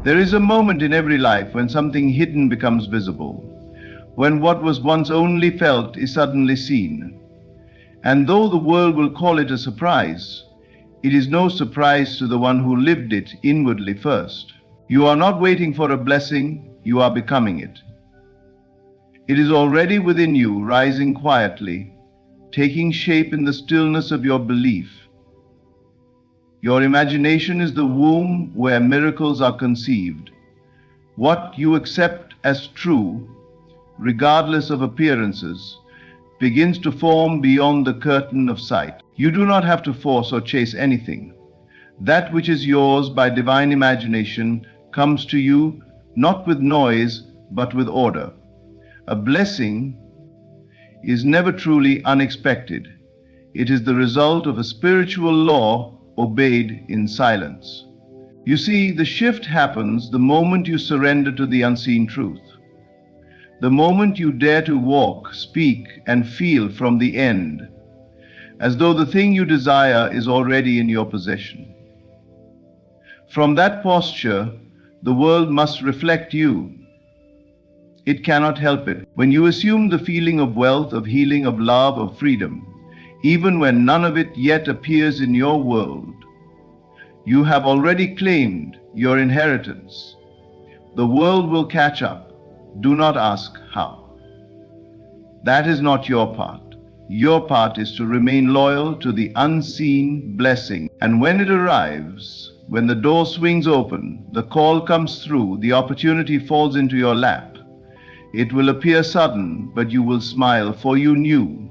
There is a moment in every life when something hidden becomes visible, when what was once only felt is suddenly seen. And though the world will call it a surprise, it is no surprise to the one who lived it inwardly first. You are not waiting for a blessing, you are becoming it. It is already within you, rising quietly, taking shape in the stillness of your belief. Your imagination is the womb where miracles are conceived. What you accept as true, regardless of appearances, begins to form beyond the curtain of sight. You do not have to force or chase anything. That which is yours by divine imagination comes to you not with noise, but with order. A blessing is never truly unexpected. It is the result of a spiritual law obeyed in silence. You see, the shift happens the moment you surrender to the unseen truth. The moment you dare to walk, speak, and feel from the end, as though the thing you desire is already in your possession. From that posture, the world must reflect you. It cannot help it. When you assume the feeling of wealth, of healing, of love, of freedom, even when none of it yet appears in your world, you have already claimed your inheritance. The world will catch up. Do not ask how. That is not your part. Your part is to remain loyal to the unseen blessing. And when it arrives, when the door swings open, the call comes through, the opportunity falls into your lap. It will appear sudden, but you will smile, for you knew.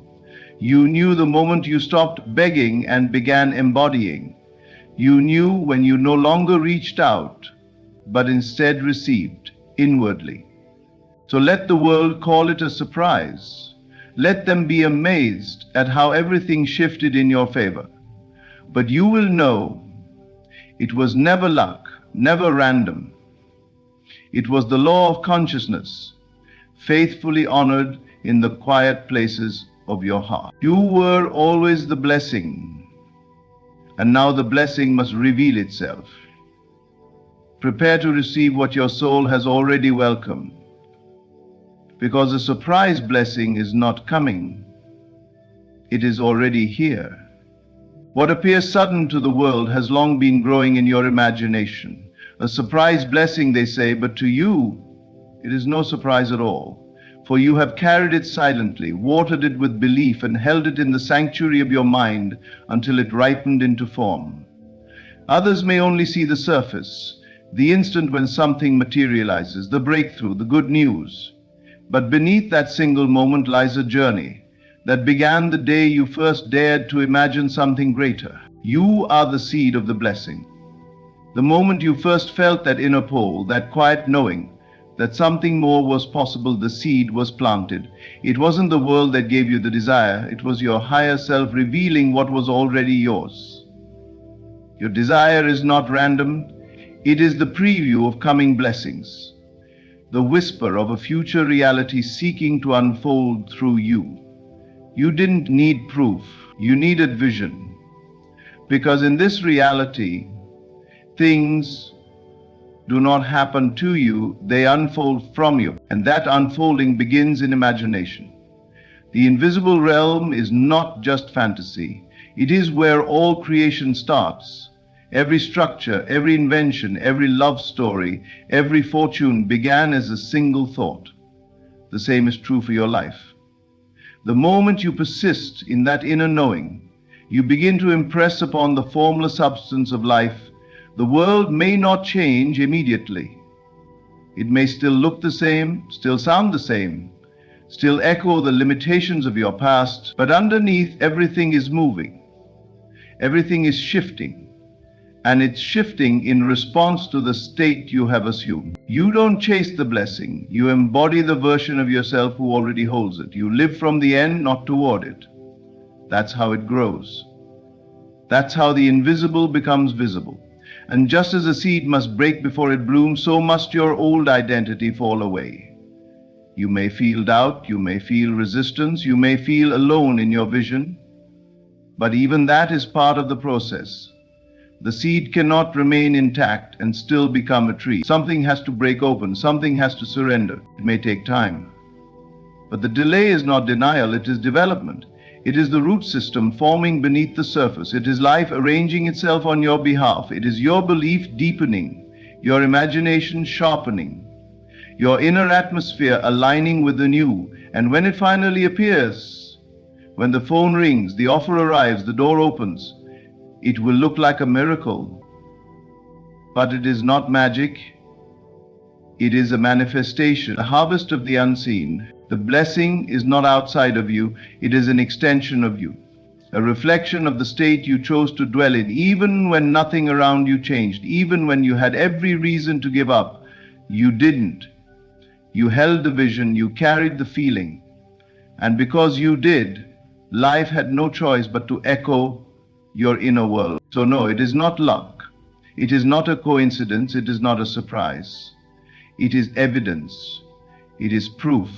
You knew the moment you stopped begging and began embodying. You knew when you no longer reached out, but instead received inwardly. So let the world call it a surprise. Let them be amazed at how everything shifted in your favor. But you will know it was never luck, never random. It was the law of consciousness, faithfully honored in the quiet places of your heart. You were always the blessing, and now the blessing must reveal itself. Prepare to receive what your soul has already welcomed, because a surprise blessing is not coming. It is already here. What appears sudden to the world has long been growing in your imagination. A surprise blessing, they say, but to you, it is no surprise at all. For you have carried it silently, watered it with belief, and held it in the sanctuary of your mind until it ripened into form. Others may only see the surface, the instant when something materializes, the breakthrough, the good news. But beneath that single moment lies a journey that began the day you first dared to imagine something greater. You are the seed of the blessing. The moment you first felt that inner pull, that quiet knowing that something more was possible, the seed was planted. It wasn't the world that gave you the desire. It was your higher self revealing what was already yours. Your desire is not random. It is the preview of coming blessings, the whisper of a future reality seeking to unfold through you. You didn't need proof. You needed vision. Because in this reality, things do not happen to you, they unfold from you. And that unfolding begins in imagination. The invisible realm is not just fantasy. It is where all creation starts. Every structure, every invention, every love story, every fortune began as a single thought. The same is true for your life. The moment you persist in that inner knowing, you begin to impress upon the formless substance of life. The world may not change immediately. It may still look the same, still sound the same, still echo the limitations of your past, but underneath everything is moving. Everything is shifting, and it's shifting in response to the state you have assumed. You don't chase the blessing. You embody the version of yourself who already holds it. You live from the end, not toward it. That's how it grows. That's how the invisible becomes visible. And just as a seed must break before it blooms, so must your old identity fall away. You may feel doubt, you may feel resistance, you may feel alone in your vision, but even that is part of the process. The seed cannot remain intact and still become a tree. Something has to break open, something has to surrender. It may take time. But the delay is not denial, it is development. It is the root system forming beneath the surface. It is life arranging itself on your behalf. It is your belief deepening, your imagination sharpening, your inner atmosphere aligning with the new. And when it finally appears, when the phone rings, the offer arrives, the door opens, it will look like a miracle. But it is not magic. It is a manifestation, a harvest of the unseen. The blessing is not outside of you, it is an extension of you, a reflection of the state you chose to dwell in, even when nothing around you changed, even when you had every reason to give up. You didn't. You held the vision, you carried the feeling, and because you did, life had no choice but to echo your inner world. So no, it is not luck. It is not a coincidence. It is not a surprise. It is evidence. It is proof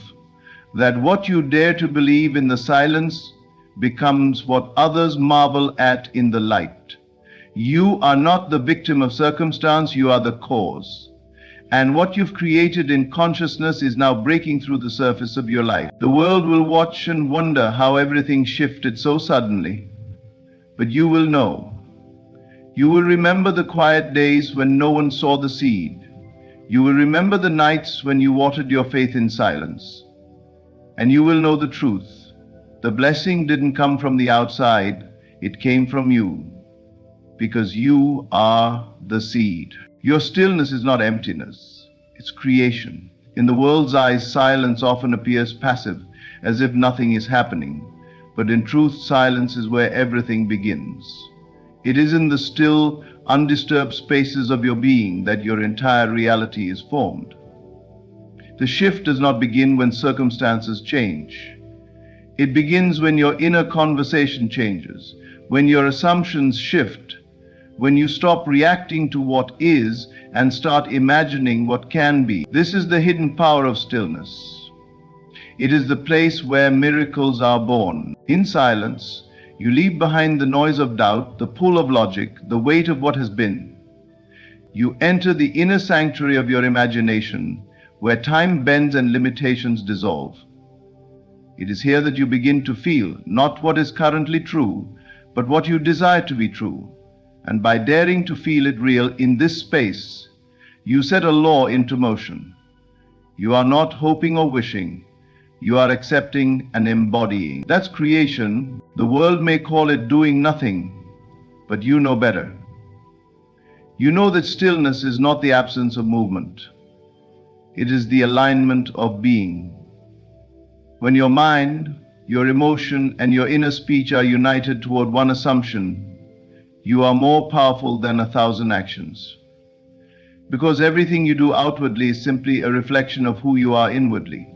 that what you dare to believe in the silence becomes what others marvel at in the light. You are not the victim of circumstance, you are the cause. And what you've created in consciousness is now breaking through the surface of your life. The world will watch and wonder how everything shifted so suddenly. But you will know. You will remember the quiet days when no one saw the seed. You will remember the nights when you watered your faith in silence. And you will know the truth. The blessing didn't come from the outside, it came from you. Because you are the seed. Your stillness is not emptiness, it's creation. In the world's eyes, silence often appears passive, as if nothing is happening. But in truth, silence is where everything begins. It is in the still, undisturbed spaces of your being that your entire reality is formed. The shift does not begin when circumstances change. It begins when your inner conversation changes, when your assumptions shift, when you stop reacting to what is and start imagining what can be. This is the hidden power of stillness. It is the place where miracles are born. In silence, you leave behind the noise of doubt, the pull of logic, the weight of what has been. You enter the inner sanctuary of your imagination, where time bends and limitations dissolve. It is here that you begin to feel not what is currently true, but what you desire to be true. And by daring to feel it real in this space, you set a law into motion. You are not hoping or wishing, you are accepting and embodying. That's creation. The world may call it doing nothing, but you know better. You know that stillness is not the absence of movement. It is the alignment of being. When your mind, your emotion, and your inner speech are united toward one assumption, you are more powerful than 1,000 actions. Because everything you do outwardly is simply a reflection of who you are inwardly.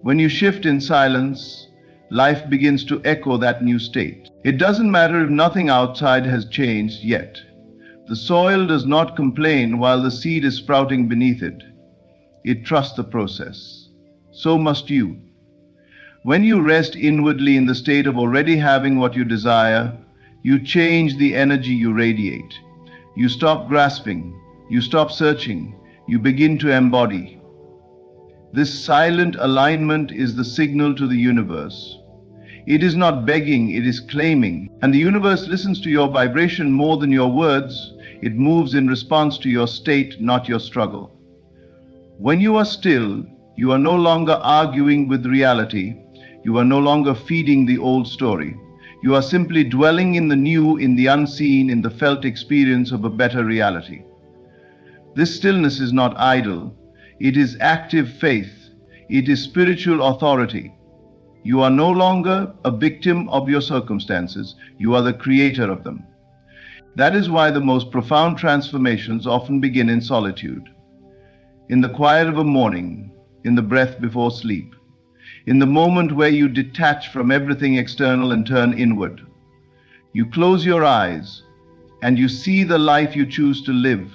When you shift in silence, life begins to echo that new state. It doesn't matter if nothing outside has changed yet. The soil does not complain while the seed is sprouting beneath it. It trusts the process. So must you. When you rest inwardly in the state of already having what you desire, you change the energy you radiate. You stop grasping, you stop searching, you begin to embody. This silent alignment is the signal to the universe. It is not begging, it is claiming. And the universe listens to your vibration more than your words. It moves in response to your state, not your struggle. When you are still, you are no longer arguing with reality. You are no longer feeding the old story. You are simply dwelling in the new, in the unseen, in the felt experience of a better reality. This stillness is not idle. It is active faith. It is spiritual authority. You are no longer a victim of your circumstances. You are the creator of them. That is why the most profound transformations often begin in solitude. In the quiet of a morning, in the breath before sleep, in the moment where you detach from everything external and turn inward. You close your eyes and you see the life you choose to live.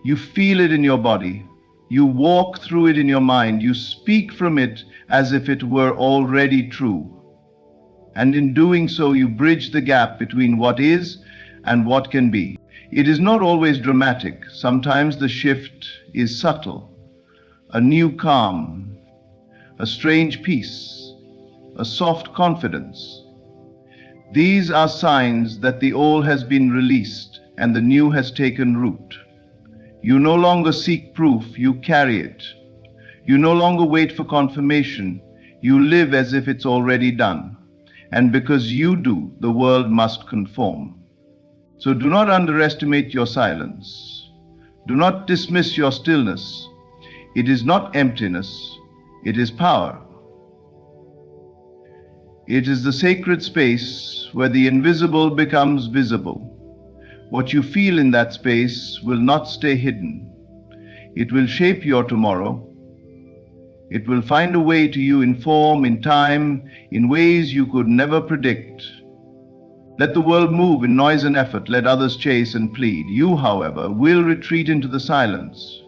You feel it in your body. You walk through it in your mind. You speak from it as if it were already true. And in doing so, you bridge the gap between what is and what can be. It is not always dramatic. Sometimes the shift is subtle. A new calm, a strange peace, a soft confidence. These are signs that the old has been released and the new has taken root. You no longer seek proof, you carry it. You no longer wait for confirmation, you live as if it's already done. And because you do, the world must conform. So do not underestimate your silence. Do not dismiss your stillness. It is not emptiness, it is power. It is the sacred space where the invisible becomes visible. What you feel in that space will not stay hidden. It will shape your tomorrow. It will find a way to you in form, in time, in ways you could never predict. Let the world move in noise and effort. Let others chase and plead. You, however, will retreat into the silence.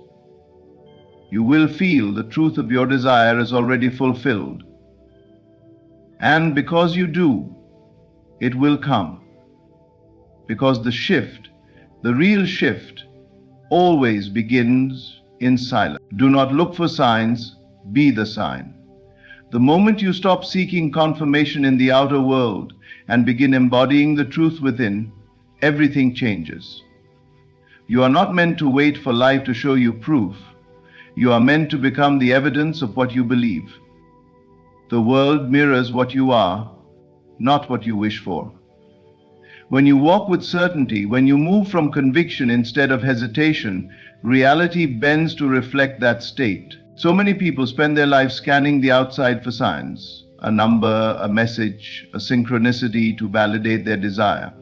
You will feel the truth of your desire is already fulfilled. And because you do, it will come. Because the shift, the real shift, always begins in silence. Do not look for signs, be the sign. The moment you stop seeking confirmation in the outer world and begin embodying the truth within, everything changes. You are not meant to wait for life to show you proof. You are meant to become the evidence of what you believe. The world mirrors what you are, not what you wish for. When you walk with certainty, when you move from conviction instead of hesitation, reality bends to reflect that state. So many people spend their lives scanning the outside for signs, a number, a message, a synchronicity to validate their desire.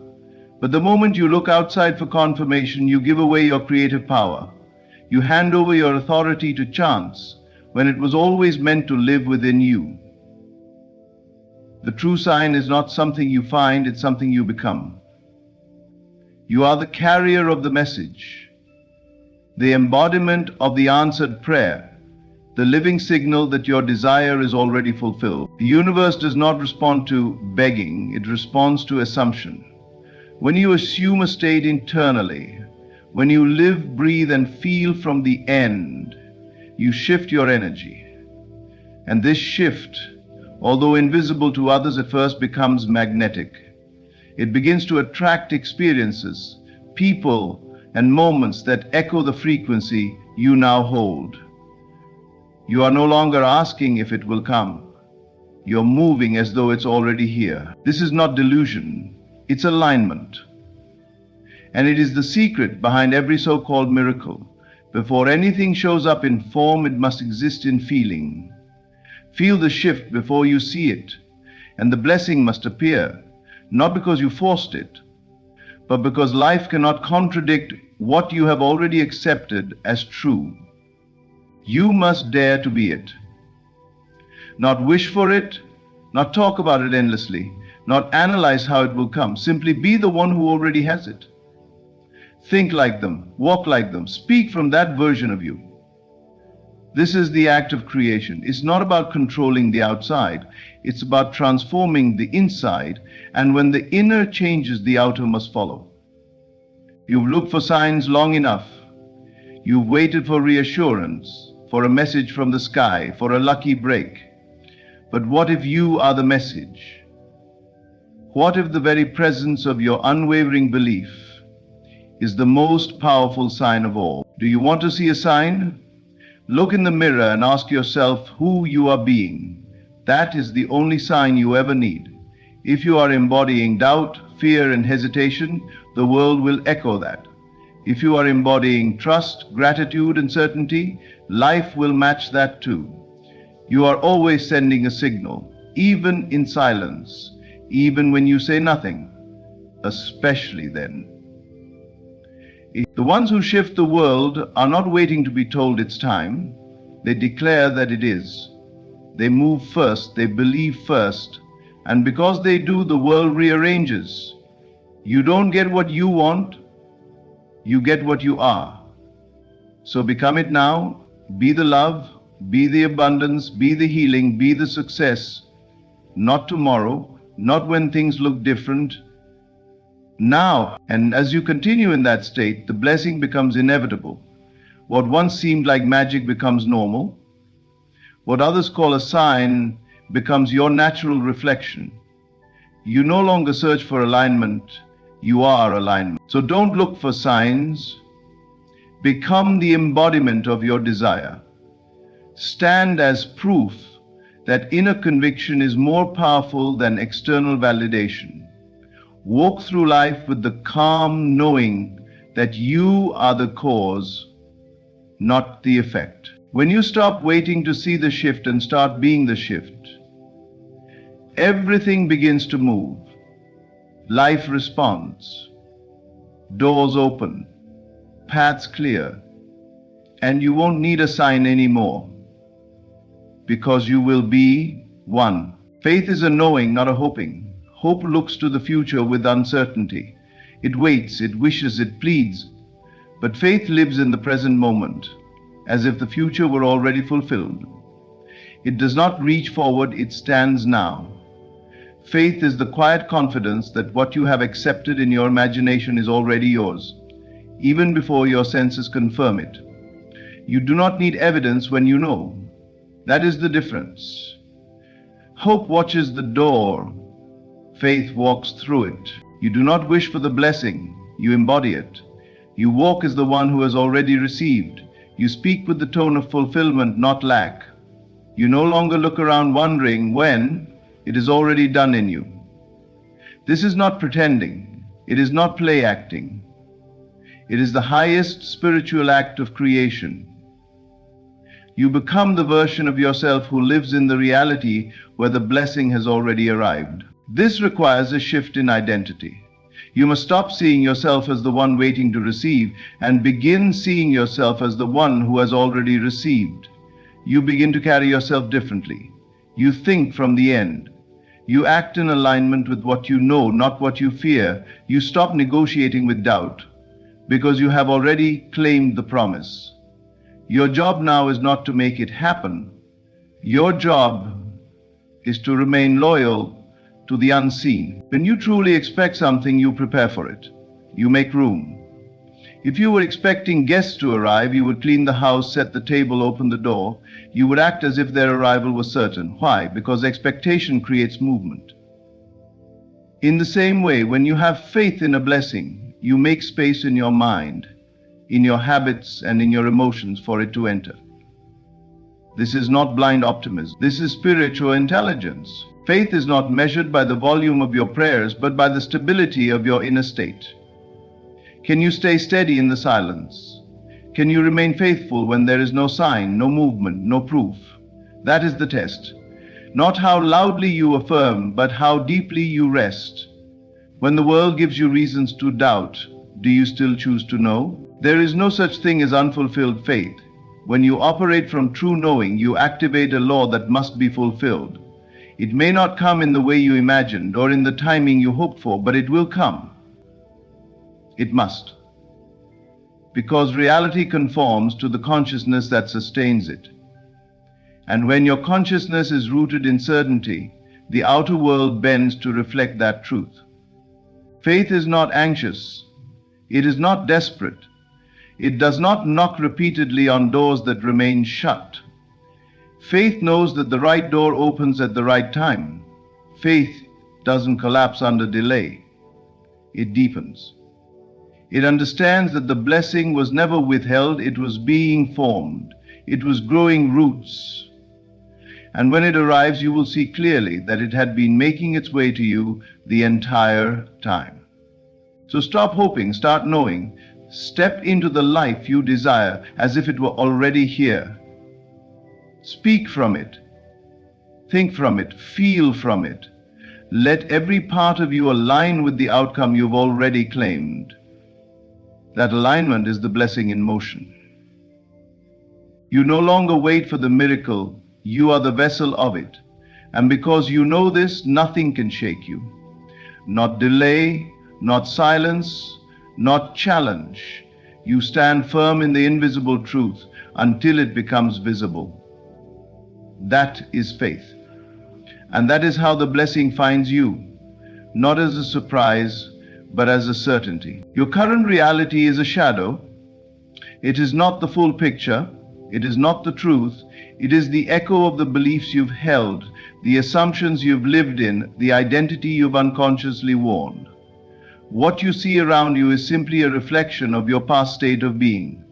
But the moment you look outside for confirmation, you give away your creative power. You hand over your authority to chance when it was always meant to live within you. The true sign is not something you find, it's something you become. You are the carrier of the message, the embodiment of the answered prayer, the living signal that your desire is already fulfilled. The universe does not respond to begging, it responds to assumption. When you assume a state internally, when you live, breathe, and feel from the end, you shift your energy. And this shift, although invisible to others at first, becomes magnetic. It begins to attract experiences, people, and moments that echo the frequency you now hold. You are no longer asking if it will come. You're moving as though it's already here. This is not delusion, it's alignment. And it is the secret behind every so-called miracle. Before anything shows up in form, it must exist in feeling. Feel the shift before you see it, and the blessing must appear, not because you forced it, but because life cannot contradict what you have already accepted as true. You must dare to be it. Not wish for it, not talk about it endlessly, not analyze how it will come. Simply be the one who already has it. Think like them, walk like them, speak from that version of you. This is the act of creation. It's not about controlling the outside. It's about transforming the inside, and when the inner changes, the outer must follow. You've looked for signs long enough. You've waited for reassurance, for a message from the sky, for a lucky break. But what if you are the message? What if the very presence of your unwavering belief is the most powerful sign of all? Do you want to see a sign? Look in the mirror and ask yourself who you are being. That is the only sign you ever need. If you are embodying doubt, fear, and hesitation, the world will echo that. If you are embodying trust, gratitude, and certainty, life will match that too. You are always sending a signal, even in silence, even when you say nothing, especially then. The ones who shift the world are not waiting to be told it's time. They declare that it is. They move first, they believe first, and because they do, the world rearranges. You don't get what you want, you get what you are. So become it now. Be the love, be the abundance, be the healing, be the success. Not tomorrow, not when things look different, Now, and as you continue in that state, the blessing becomes inevitable. What once seemed like magic becomes normal. What others call a sign becomes your natural reflection. You no longer search for alignment, you are alignment. So don't look for signs. Become the embodiment of your desire. Stand as proof that inner conviction is more powerful than external validation. Walk through life with the calm knowing that you are the cause, not the effect. When you stop waiting to see the shift and start being the shift, everything begins to move. Life responds. Doors open. Paths clear. And you won't need a sign anymore, because you will be one. Faith is a knowing, not a hoping. Hope looks to the future with uncertainty. It waits, it wishes, it pleads. But faith lives in the present moment, as if the future were already fulfilled. It does not reach forward, it stands now. Faith is the quiet confidence that what you have accepted in your imagination is already yours, even before your senses confirm it. You do not need evidence when you know. That is the difference. Hope watches the door. Faith walks through it. You do not wish for the blessing, you embody it. You walk as the one who has already received. You speak with the tone of fulfillment, not lack. You no longer look around wondering when. It is already done in you. This is not pretending. It is not play acting. It is the highest spiritual act of creation. You become the version of yourself who lives in the reality where the blessing has already arrived. This requires a shift in identity. You must stop seeing yourself as the one waiting to receive and begin seeing yourself as the one who has already received. You begin to carry yourself differently. You think from the end. You act in alignment with what you know, not what you fear. You stop negotiating with doubt because you have already claimed the promise. Your job now is not to make it happen. Your job is to remain loyal to the unseen. When you truly expect something, you prepare for it. You make room. If you were expecting guests to arrive, you would clean the house, set the table, open the door. You would act as if their arrival was certain. Why? Because expectation creates movement. In the same way, when you have faith in a blessing, you make space in your mind, in your habits, and in your emotions for it to enter. This is not blind optimism. This is spiritual intelligence. Faith is not measured by the volume of your prayers, but by the stability of your inner state. Can you stay steady in the silence? Can you remain faithful when there is no sign, no movement, no proof? That is the test. Not how loudly you affirm, but how deeply you rest. When the world gives you reasons to doubt, do you still choose to know? There is no such thing as unfulfilled faith. When you operate from true knowing, you activate a law that must be fulfilled. It may not come in the way you imagined or in the timing you hoped for, but it will come. It must. Because reality conforms to the consciousness that sustains it. And when your consciousness is rooted in certainty, the outer world bends to reflect that truth. Faith is not anxious. It is not desperate. It does not knock repeatedly on doors that remain shut. Faith knows that the right door opens at the right time. Faith doesn't collapse under delay. It deepens. It understands that the blessing was never withheld, it was being formed. It was growing roots. And when it arrives, you will see clearly that it had been making its way to you the entire time. So stop hoping, start knowing. Step into the life you desire as if it were already here. Speak from it. Think from it. Feel from it. Let every part of you align with the outcome you've already claimed. That alignment is the blessing in motion. You no longer wait for the miracle, you are the vessel of it. And because you know this, nothing can shake you. Not delay, not silence, not challenge. You stand firm in the invisible truth until it becomes visible. That is faith. And that is how the blessing finds you, not as a surprise, but as a certainty. Your current reality is a shadow. It is not the full picture. It is not the truth. It is the echo of the beliefs you've held, the assumptions you've lived in, the identity you've unconsciously worn. What you see around you is simply a reflection of your past state of being.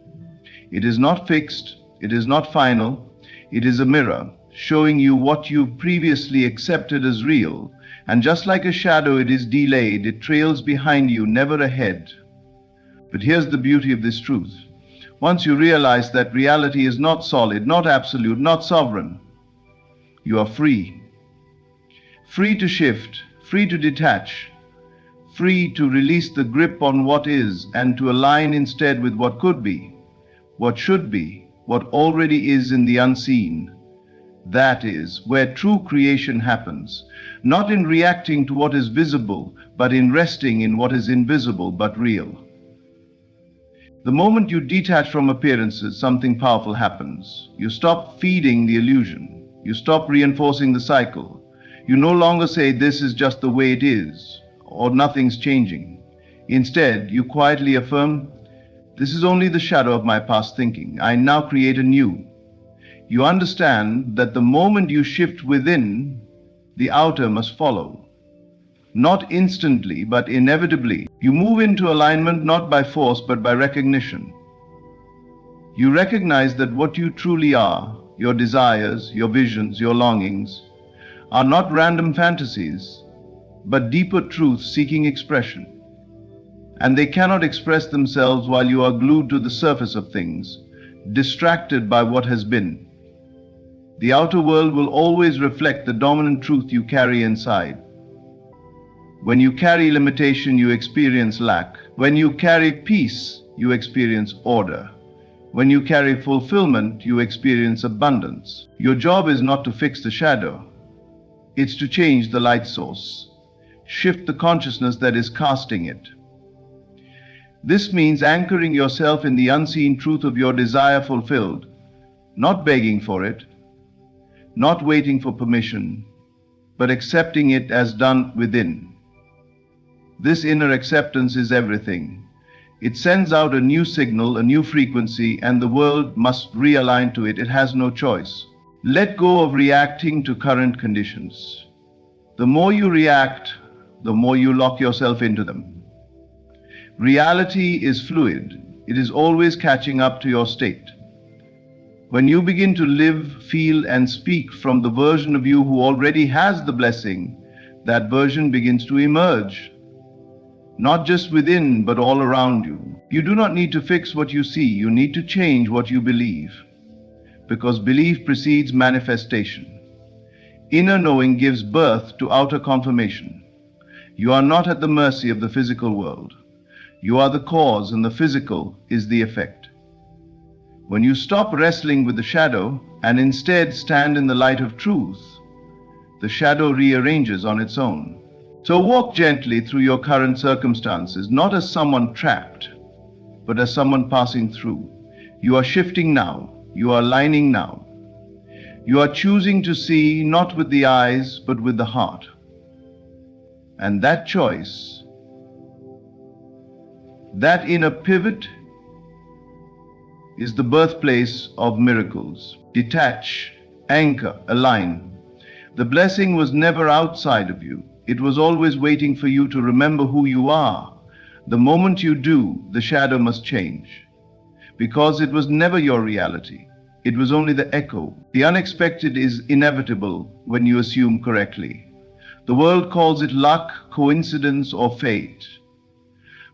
It is not fixed. It is not final. It is a mirror, showing you what you previously accepted as real. And just like a shadow, it is delayed. It trails behind you, never ahead. But here's the beauty of this truth. Once you realize that reality is not solid, not absolute, not sovereign, you are free. Free to shift, free to detach, free to release the grip on what is and to align instead with what could be, what should be, what already is in the unseen. That is where true creation happens, not in reacting to what is visible, but in resting in what is invisible but real. The moment you detach from appearances, something powerful happens. You stop feeding the illusion. You stop reinforcing the cycle. You no longer say, "This is just the way it is," or "Nothing's changing." Instead, you quietly affirm, "This is only the shadow of my past thinking. I now create a new." You understand that the moment you shift within, the outer must follow. Not instantly, but inevitably. You move into alignment not by force, but by recognition. You recognize that what you truly are, your desires, your visions, your longings, are not random fantasies, but deeper truths seeking expression. And they cannot express themselves while you are glued to the surface of things, distracted by what has been. The outer world will always reflect the dominant truth you carry inside. When you carry limitation, you experience lack. When you carry peace, you experience order. When you carry fulfillment, you experience abundance. Your job is not to fix the shadow. It's to change the light source. Shift the consciousness that is casting it. This means anchoring yourself in the unseen truth of your desire fulfilled, not begging for it, not waiting for permission, but accepting it as done within. This inner acceptance is everything. It sends out a new signal, a new frequency, and the world must realign to it. It has no choice. Let go of reacting to current conditions. The more you react, the more you lock yourself into them. Reality is fluid. It is always catching up to your state. When you begin to live, feel, and speak from the version of you who already has the blessing, that version begins to emerge. Not just within, but all around you. You do not need to fix what you see. You need to change what you believe. Because belief precedes manifestation. Inner knowing gives birth to outer confirmation. You are not at the mercy of the physical world. You are the cause, and the physical is the effect. When you stop wrestling with the shadow and instead stand in the light of truth, the shadow rearranges on its own. So walk gently through your current circumstances, not as someone trapped, but as someone passing through. You are shifting now. You are aligning now. You are choosing to see not with the eyes, but with the heart. And that choice, that inner pivot, is the birthplace of miracles. Detach, anchor, align. The blessing was never outside of you. It was always waiting for you to remember who you are. The moment you do, the shadow must change. Because it was never your reality. It was only the echo. The unexpected is inevitable when you assume correctly. The world calls it luck, coincidence, or fate.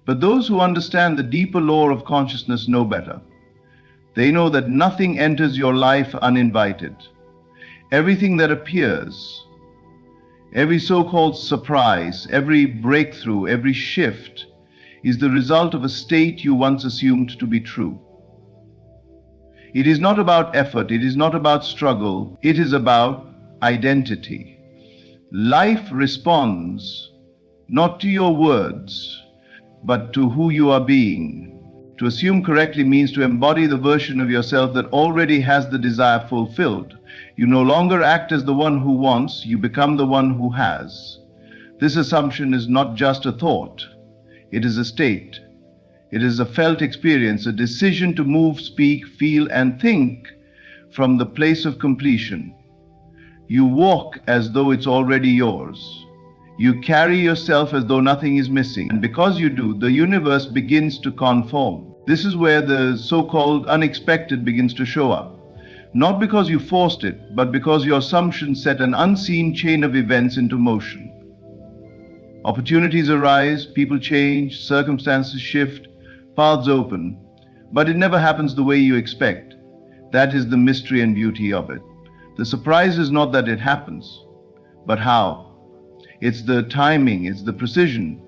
But those who understand the deeper lore of consciousness know better. They know that nothing enters your life uninvited. Everything that appears, every so-called surprise, every breakthrough, every shift is the result of a state you once assumed to be true. It is not about effort, it is not about struggle, it is about identity. Life responds not to your words, but to who you are being. To assume correctly means to embody the version of yourself that already has the desire fulfilled. You no longer act as the one who wants, you become the one who has. This assumption is not just a thought. It is a state. It is a felt experience, a decision to move, speak, feel, and think from the place of completion. You walk as though it's already yours. You carry yourself as though nothing is missing. And because you do, the universe begins to conform. This is where the so-called unexpected begins to show up. Not because you forced it, but because your assumptions set an unseen chain of events into motion. Opportunities arise, people change, circumstances shift, paths open, but it never happens the way you expect. That is the mystery and beauty of it. The surprise is not that it happens, but how. It's the timing, it's the precision,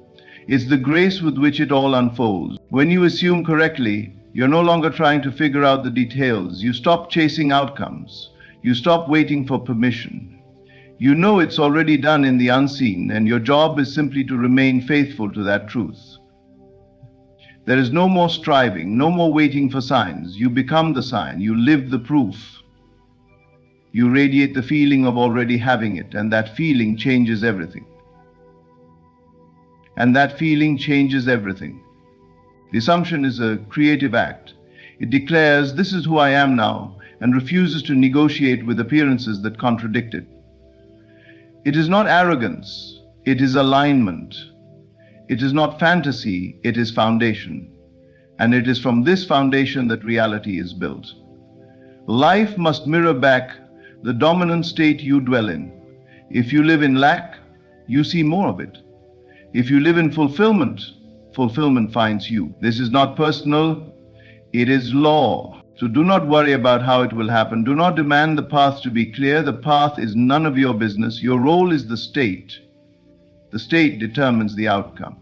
it's the grace with which it all unfolds. When you assume correctly, you're no longer trying to figure out the details. You stop chasing outcomes. You stop waiting for permission. You know it's already done in the unseen, and your job is simply to remain faithful to that truth. There is no more striving, no more waiting for signs. You become the sign. You live the proof. You radiate the feeling of already having it, and that feeling changes everything. And that feeling changes everything. The assumption is a creative act. It declares, this is who I am now, and refuses to negotiate with appearances that contradict it. It is not arrogance, it is alignment. It is not fantasy, it is foundation. And it is from this foundation that reality is built. Life must mirror back the dominant state you dwell in. If you live in lack, you see more of it. If you live in fulfillment, fulfillment finds you. This is not personal, it is law. So do not worry about how it will happen. Do not demand the path to be clear. The path is none of your business. Your role is the state. The state determines the outcome.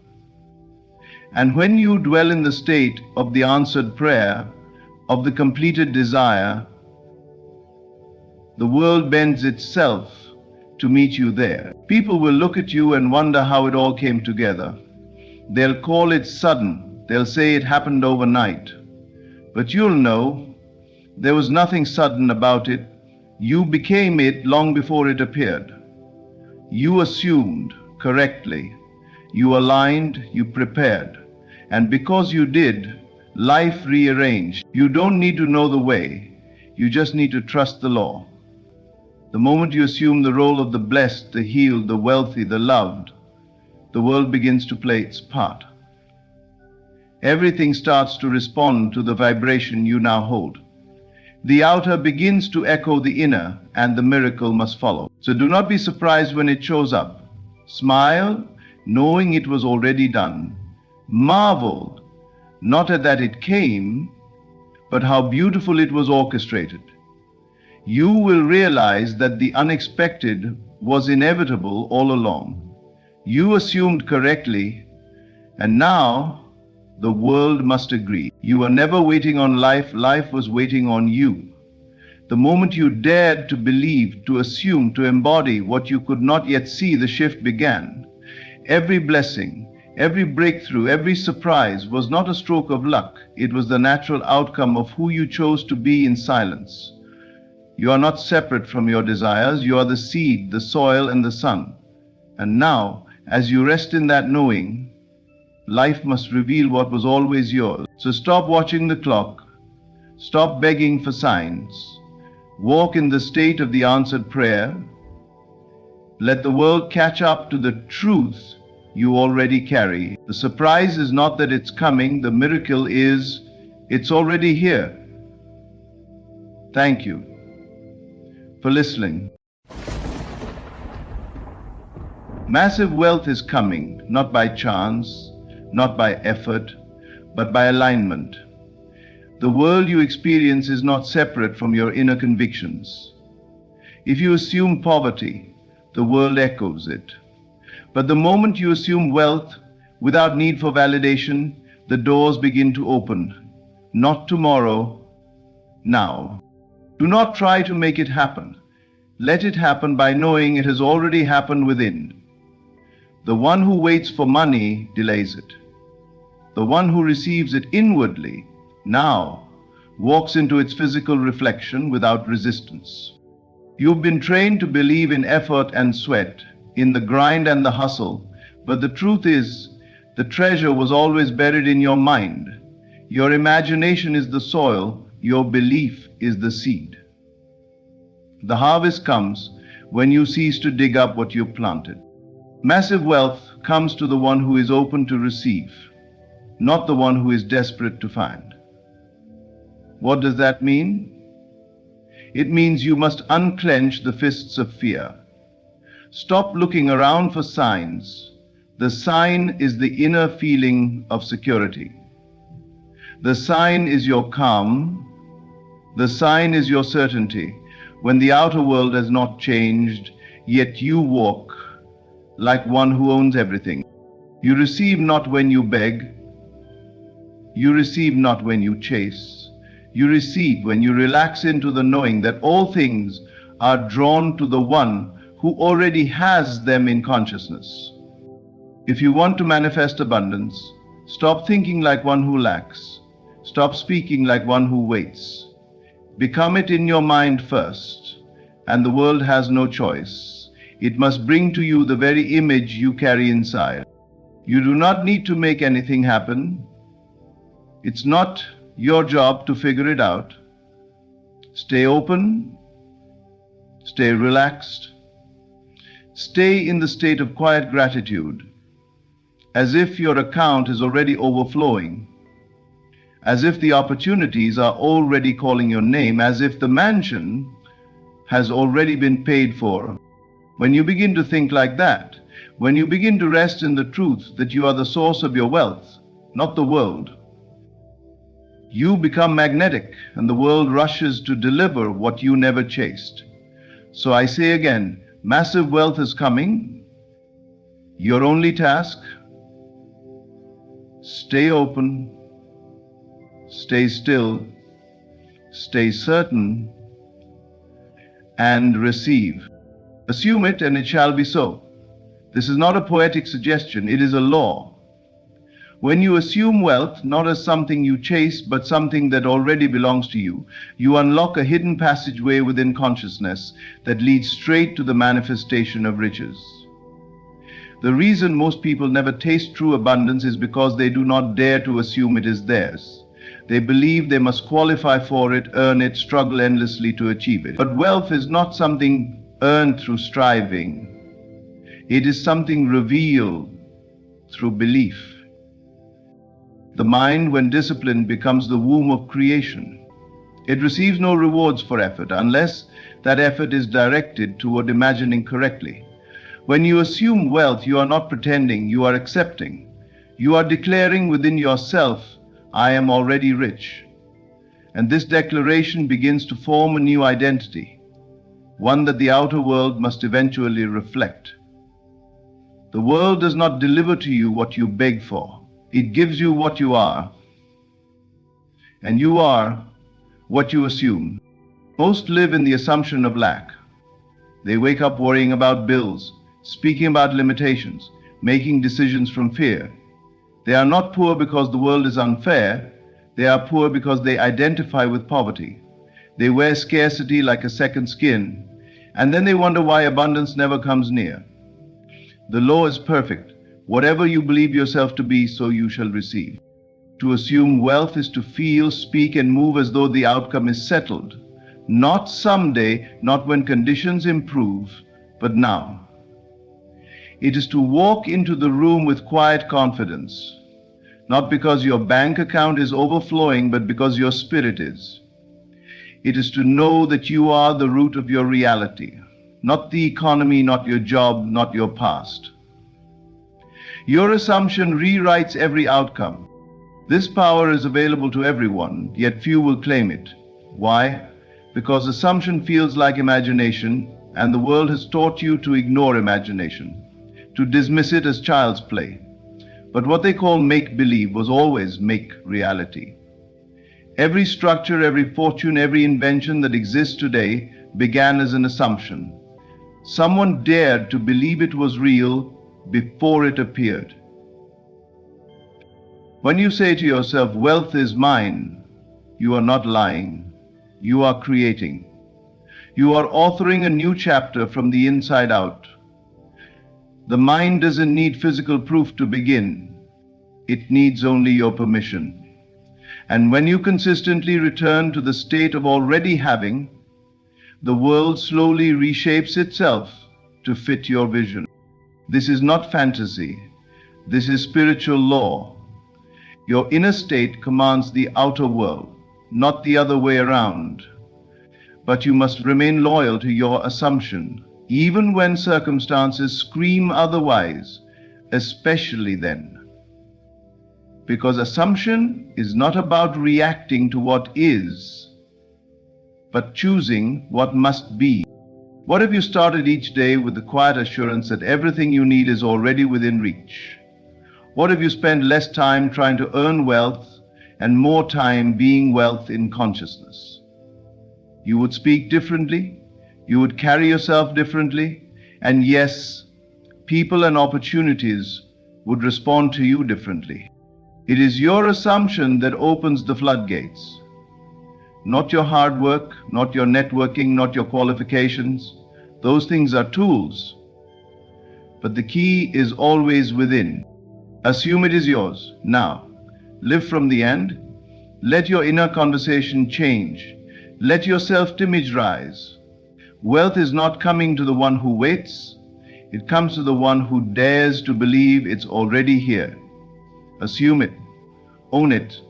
And when you dwell in the state of the answered prayer, of the completed desire, the world bends itself to meet you there. People will look at you and wonder how it all came together. They'll call it sudden. They'll say it happened overnight. But you'll know there was nothing sudden about it. You became it long before it appeared. You assumed correctly. You aligned, you prepared. And because you did, life rearranged. You don't need to know the way. You just need to trust the law. The moment you assume the role of the blessed, the healed, the wealthy, the loved, the world begins to play its part. Everything starts to respond to the vibration you now hold. The outer begins to echo the inner, and the miracle must follow. So do not be surprised when it shows up. Smile, knowing it was already done. Marvel, not at that it came, but how beautiful it was orchestrated. You will realize that the unexpected was inevitable all along. You assumed correctly, and now the world must agree. You were never waiting on life, life was waiting on you. The moment you dared to believe, to assume, to embody what you could not yet see, the shift began. Every blessing, every breakthrough, every surprise was not a stroke of luck. It was the natural outcome of who you chose to be in silence. You are not separate from your desires. You are the seed, the soil, and the sun. And now, as you rest in that knowing, life must reveal what was always yours. So stop watching the clock. Stop begging for signs. Walk in the state of the answered prayer. Let the world catch up to the truth you already carry. The surprise is not that it's coming. The miracle is it's already here. Thank you for listening. Massive wealth is coming, not by chance, not by effort, but by alignment. The world you experience is not separate from your inner convictions. If you assume poverty, the world echoes it. But the moment you assume wealth without need for validation, the doors begin to open. Not tomorrow, now. Do not try to make it happen. Let it happen by knowing it has already happened within. The one who waits for money delays it. The one who receives it inwardly, now, walks into its physical reflection without resistance. You've been trained to believe in effort and sweat, in the grind and the hustle, but the truth is, The treasure was always buried in your mind. Your imagination is the soil, your belief is the seed. The harvest comes when you cease to dig up what you've planted. Massive wealth comes to the one who is open to receive, not the one who is desperate to find. What does that mean? It means you must unclench the fists of fear. Stop looking around for signs. The sign is the inner feeling of security. The sign is your calm. The sign is your certainty when the outer world has not changed, yet you walk like one who owns everything. You receive not when you beg. You receive not when you chase. You receive when you relax into the knowing that all things are drawn to the one who already has them in consciousness. If you want to manifest abundance, stop thinking like one who lacks. Stop speaking like one who waits. Become it in your mind first, and the world has no choice. It must bring to you the very image you carry inside. You do not need to make anything happen. It's not your job to figure it out. Stay open. Stay relaxed. Stay in the state of quiet gratitude, as if your account is already overflowing, as if the opportunities are already calling your name, as if the mansion has already been paid for. When you begin to think like that, when you begin to rest in the truth that you are the source of your wealth, not the world, you become magnetic and the world rushes to deliver what you never chased. So I say again, massive wealth is coming. Your only task, stay open, stay still, stay certain, and receive. Assume it and it shall be so. This is not a poetic suggestion, it is a law. When you assume wealth, not as something you chase, but something that already belongs to you, you unlock a hidden passageway within consciousness that leads straight to the manifestation of riches. The reason most people never taste true abundance is because they do not dare to assume it is theirs. They believe they must qualify for it, earn it, struggle endlessly to achieve it. But wealth is not something earned through striving. It is something revealed through belief. The mind, when disciplined, becomes the womb of creation. It receives no rewards for effort unless that effort is directed toward imagining correctly. When you assume wealth, you are not pretending, you are accepting. You are declaring within yourself, I am already rich. And this declaration begins to form a new identity, one that the outer world must eventually reflect. The world does not deliver to you what you beg for. It gives you what you are, and you are what you assume. Most live in the assumption of lack. They wake up worrying about bills, speaking about limitations, making decisions from fear. They are not poor because the world is unfair. They are poor because they identify with poverty. They wear scarcity like a second skin, and then they wonder why abundance never comes near. The law is perfect. Whatever you believe yourself to be, so you shall receive. To assume wealth is to feel, speak, and move as though the outcome is settled. Not someday, not when conditions improve, but now. It is to walk into the room with quiet confidence, not because your bank account is overflowing, but because your spirit is. It is to know that you are the root of your reality, not the economy, not your job, not your past. Your assumption rewrites every outcome. This power is available to everyone, yet few will claim it. Why? Because assumption feels like imagination, and the world has taught you to ignore imagination, to dismiss it as child's play. But what they call make-believe was always make reality. Every structure, every fortune, every invention that exists today began as an assumption. Someone dared to believe it was real before it appeared. When you say to yourself, wealth is mine, you are not lying. You are creating. You are authoring a new chapter from the inside out. The mind doesn't need physical proof to begin. It needs only your permission. And when you consistently return to the state of already having, the world slowly reshapes itself to fit your vision. This is not fantasy. This is spiritual law. Your inner state commands the outer world, not the other way around. But you must remain loyal to your assumption, even when circumstances scream otherwise, especially then. Because assumption is not about reacting to what is, but choosing what must be. What if you started each day with the quiet assurance that everything you need is already within reach? What if you spent less time trying to earn wealth and more time being wealth in consciousness? You would speak differently, you would carry yourself differently, and yes, people and opportunities would respond to you differently. It is your assumption that opens the floodgates. Not your hard work, not your networking, not your qualifications. Those things are tools. But the key is always within. Assume it is yours. Now, live from the end. Let your inner conversation change. Let your self-image rise. Wealth is not coming to the one who waits. It comes to the one who dares to believe it's already here. Assume it, own it,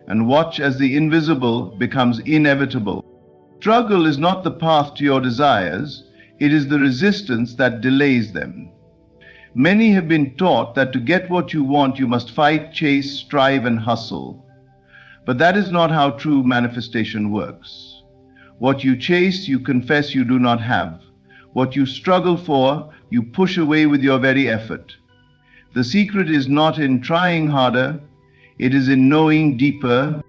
and watch as the invisible becomes inevitable. Struggle is not the path to your desires, it is the resistance that delays them. Many have been taught that to get what you want, you must fight, chase, strive, and hustle. But that is not how true manifestation works. What you chase, you confess you do not have. What you struggle for, you push away with your very effort. The secret is not in trying harder, it is in knowing deeper.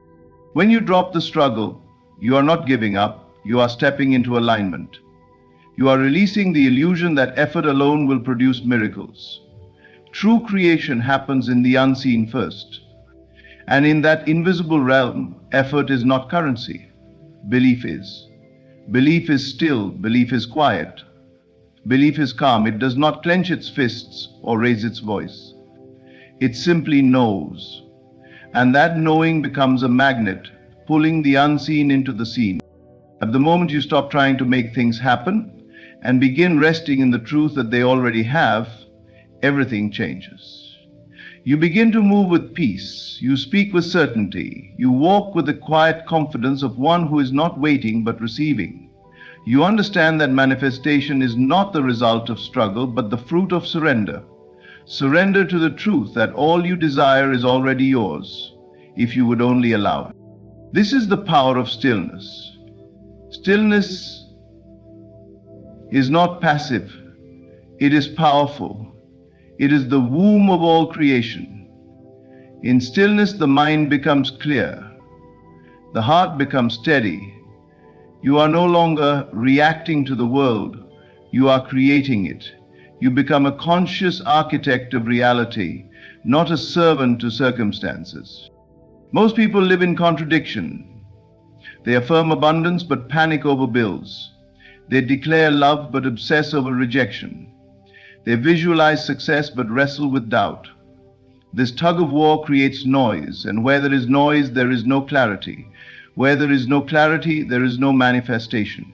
When you drop the struggle, you are not giving up, you are stepping into alignment. You are releasing the illusion that effort alone will produce miracles. True creation happens in the unseen first. And in that invisible realm, effort is not currency. Belief is. Belief is still, belief is quiet. Belief is calm. It does not clench its fists or raise its voice. It simply knows. And that knowing becomes a magnet, pulling the unseen into the seen. At the moment you stop trying to make things happen and begin resting in the truth that they already have, everything changes. You begin to move with peace. You speak with certainty. You walk with the quiet confidence of one who is not waiting but receiving. You understand that manifestation is not the result of struggle, but the fruit of surrender. Surrender to the truth that all you desire is already yours, if you would only allow it. This is the power of stillness. Stillness is not passive. It is powerful. It is the womb of all creation. In stillness, the mind becomes clear. The heart becomes steady. You are no longer reacting to the world, you are creating it. You become a conscious architect of reality, not a servant to circumstances. Most people live in contradiction. They affirm abundance but panic over bills. They declare love but obsess over rejection. They visualize success but wrestle with doubt. This tug of war creates noise, and where there is noise, there is no clarity. Where there is no clarity, there is no manifestation.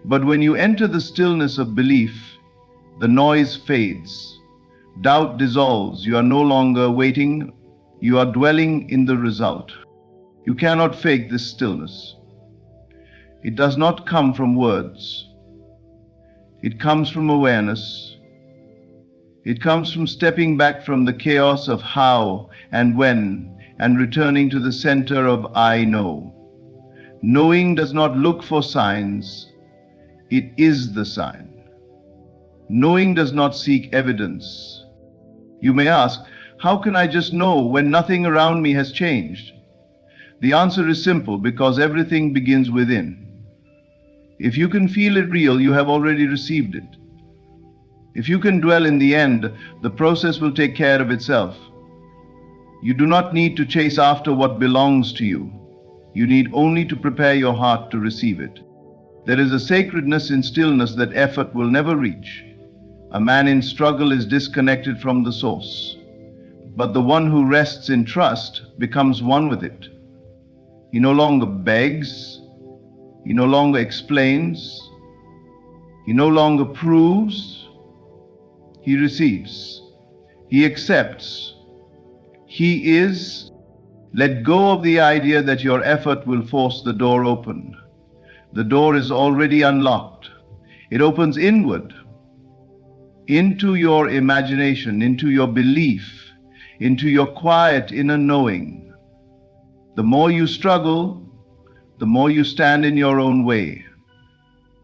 But when you enter the stillness of belief, the noise fades. Doubt dissolves. You are no longer waiting. You are dwelling in the result. You cannot fake this stillness. It does not come from words. It comes from awareness. It comes from stepping back from the chaos of how and when and returning to the center of I know. Knowing does not look for signs, it is the sign. Knowing does not seek evidence. You may ask, how can I just know when nothing around me has changed? The answer is simple, because everything begins within. If you can feel it real, you have already received it. If you can dwell in the end, the process will take care of itself. You do not need to chase after what belongs to you. You need only to prepare your heart to receive it. There is a sacredness in stillness that effort will never reach. A man in struggle is disconnected from the source. But the one who rests in trust becomes one with it. He no longer begs, he no longer explains, he no longer proves, he receives, he accepts, he is. Let go of the idea that your effort will force the door open. The door is already unlocked. It opens inward, into your imagination, into your belief, into your quiet inner knowing. The more you struggle, the more you stand in your own way.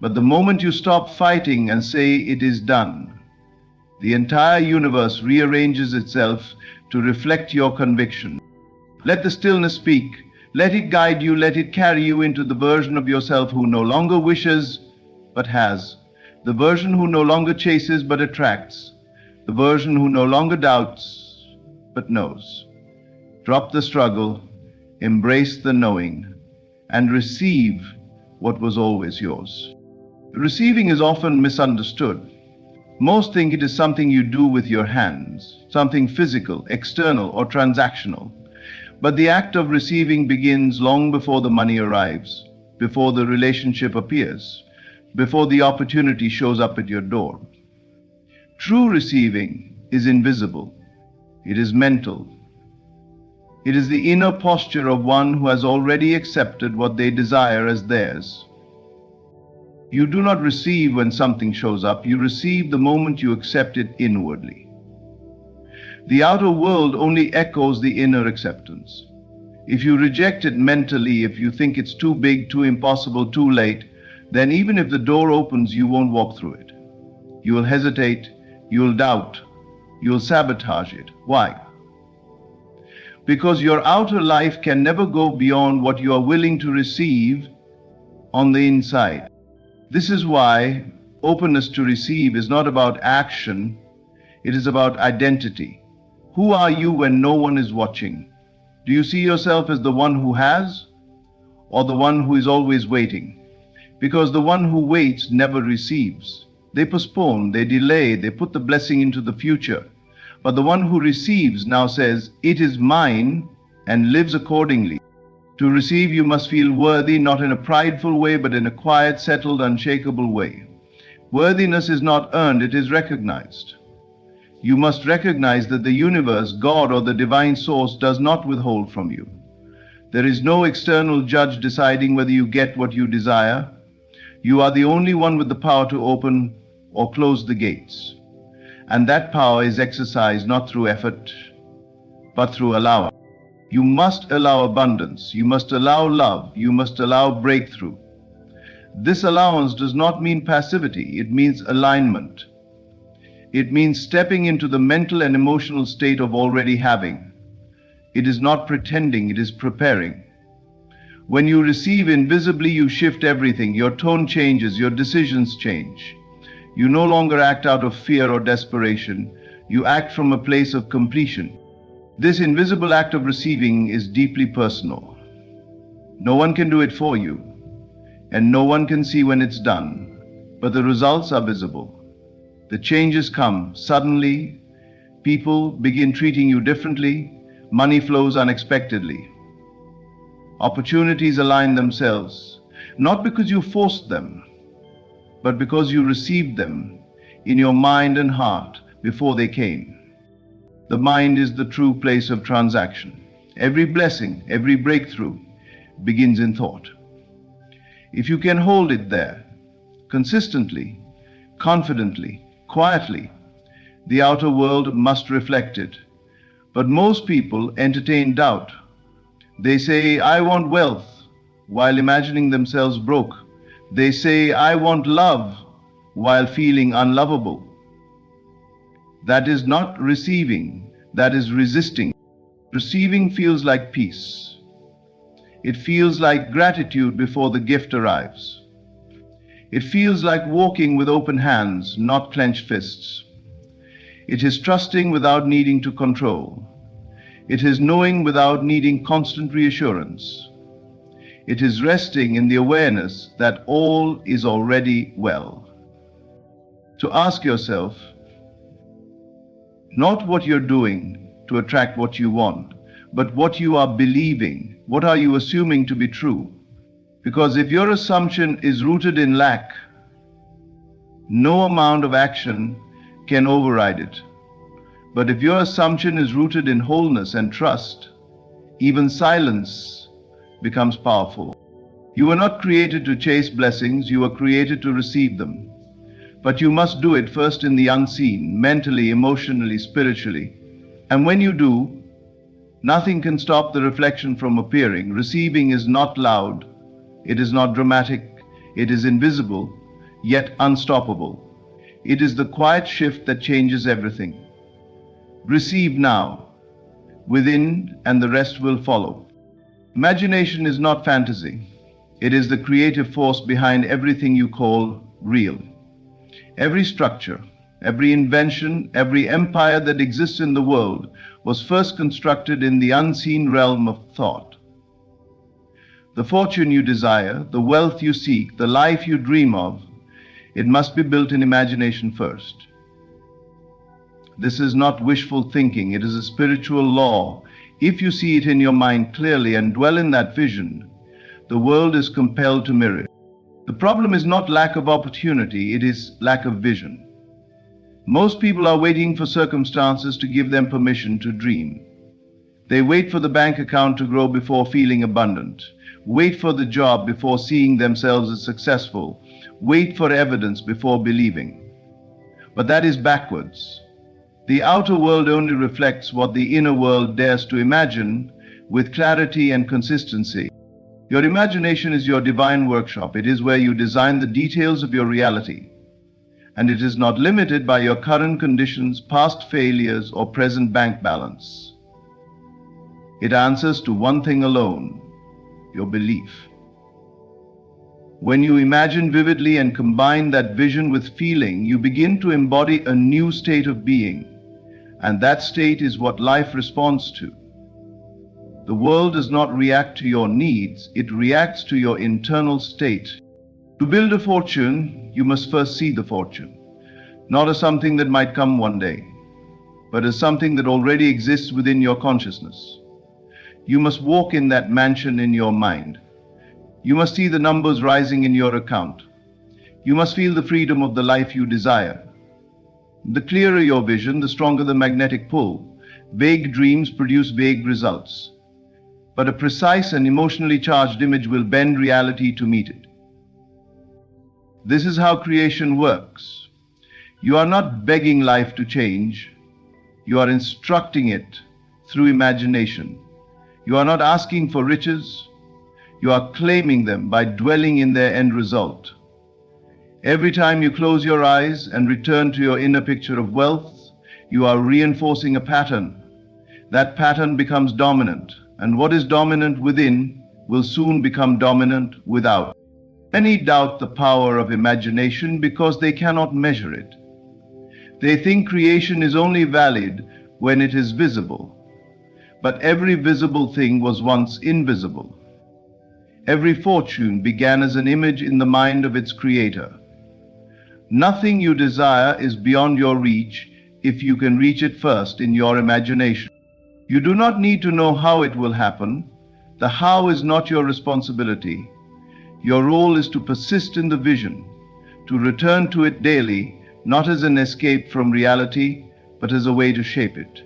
But the moment you stop fighting and say it is done, the entire universe rearranges itself to reflect your conviction. Let the stillness speak. Let it guide you. Let it carry you into the version of yourself who no longer wishes, but has. The version who no longer chases, but attracts. The version who no longer doubts, but knows. Drop the struggle, embrace the knowing, and receive what was always yours. Receiving is often misunderstood. Most think it is something you do with your hands, something physical, external, or transactional. But the act of receiving begins long before the money arrives, before the relationship appears, before the opportunity shows up at your door. True receiving is invisible. It is mental. It is the inner posture of one who has already accepted what they desire as theirs. You do not receive when something shows up. You receive the moment you accept it inwardly. The outer world only echoes the inner acceptance. If you reject it mentally, if you think it's too big, too impossible, too late, then even if the door opens, you won't walk through it. You will hesitate, you will doubt, you will sabotage it. Why? Because your outer life can never go beyond what you are willing to receive on the inside. This is why openness to receive is not about action, it is about identity. Who are you when no one is watching? Do you see yourself as the one who has, or the one who is always waiting? Because the one who waits never receives. They postpone, they delay, they put the blessing into the future. But the one who receives now says, "It is mine," and lives accordingly. To receive, you must feel worthy, not in a prideful way, but in a quiet, settled, unshakable way. Worthiness is not earned, it is recognized. You must recognize that the universe, God, or the divine source does not withhold from you. There is no external judge deciding whether you get what you desire. You are the only one with the power to open or close the gates. And that power is exercised not through effort, but through allowance. You must allow abundance. You must allow love. You must allow breakthrough. This allowance does not mean passivity. It means alignment. It means stepping into the mental and emotional state of already having. It is not pretending, it is preparing. When you receive invisibly, you shift everything. Your tone changes, your decisions change. You no longer act out of fear or desperation. You act from a place of completion. This invisible act of receiving is deeply personal. No one can do it for you, and no one can see when it's done, but the results are visible. The changes come suddenly, people begin treating you differently, money flows unexpectedly. Opportunities align themselves, not because you forced them, but because you received them in your mind and heart before they came. The mind is the true place of transaction. Every blessing, every breakthrough begins in thought. If you can hold it there, consistently, confidently, quietly, the outer world must reflect it. But most people entertain doubt. They say, "I want wealth," while imagining themselves broke. They say, "I want love," while feeling unlovable. That is not receiving, that is resisting. Receiving feels like peace. It feels like gratitude before the gift arrives. It feels like walking with open hands, not clenched fists. It is trusting without needing to control. It is knowing without needing constant reassurance. It is resting in the awareness that all is already well. To ask yourself, not what you're doing to attract what you want, but what you are believing. What are you assuming to be true? Because if your assumption is rooted in lack, no amount of action can override it. But if your assumption is rooted in wholeness and trust, even silence becomes powerful. You were not created to chase blessings, you were created to receive them. But you must do it first in the unseen, mentally, emotionally, spiritually. And when you do, nothing can stop the reflection from appearing. Receiving is not loud, it is not dramatic, it is invisible, yet unstoppable. It is the quiet shift that changes everything. Receive now, within, and the rest will follow. Imagination is not fantasy. It is the creative force behind everything you call real. Every structure, every invention, every empire that exists in the world was first constructed in the unseen realm of thought. The fortune you desire, the wealth you seek, the life you dream of, it must be built in imagination first. This is not wishful thinking, it is a spiritual law. If you see it in your mind clearly and dwell in that vision, the world is compelled to mirror it. The problem is not lack of opportunity, it is lack of vision. Most people are waiting for circumstances to give them permission to dream. They wait for the bank account to grow before feeling abundant. Wait for the job before seeing themselves as successful. Wait for evidence before believing. But that is backwards. The outer world only reflects what the inner world dares to imagine with clarity and consistency. Your imagination is your divine workshop. It is where you design the details of your reality. And it is not limited by your current conditions, past failures, or present bank balance. It answers to one thing alone: your belief. When you imagine vividly and combine that vision with feeling, you begin to embody a new state of being, and that state is what life responds to. The world does not react to your needs, it reacts to your internal state. To build a fortune, you must first see the fortune, not as something that might come one day, but as something that already exists within your consciousness. You must walk in that mansion in your mind. You must see the numbers rising in your account. You must feel the freedom of the life you desire. The clearer your vision, the stronger the magnetic pull. Vague dreams produce vague results. But a precise and emotionally charged image will bend reality to meet it. This is how creation works. You are not begging life to change. You are instructing it through imagination. You are not asking for riches. You are claiming them by dwelling in their end result. Every time you close your eyes and return to your inner picture of wealth, you are reinforcing a pattern. That pattern becomes dominant, and what is dominant within will soon become dominant without. Many doubt the power of imagination because they cannot measure it. They think creation is only valid when it is visible. But every visible thing was once invisible. Every fortune began as an image in the mind of its creator. Nothing you desire is beyond your reach if you can reach it first in your imagination. You do not need to know how it will happen. The how is not your responsibility. Your role is to persist in the vision, to return to it daily, not as an escape from reality, but as a way to shape it.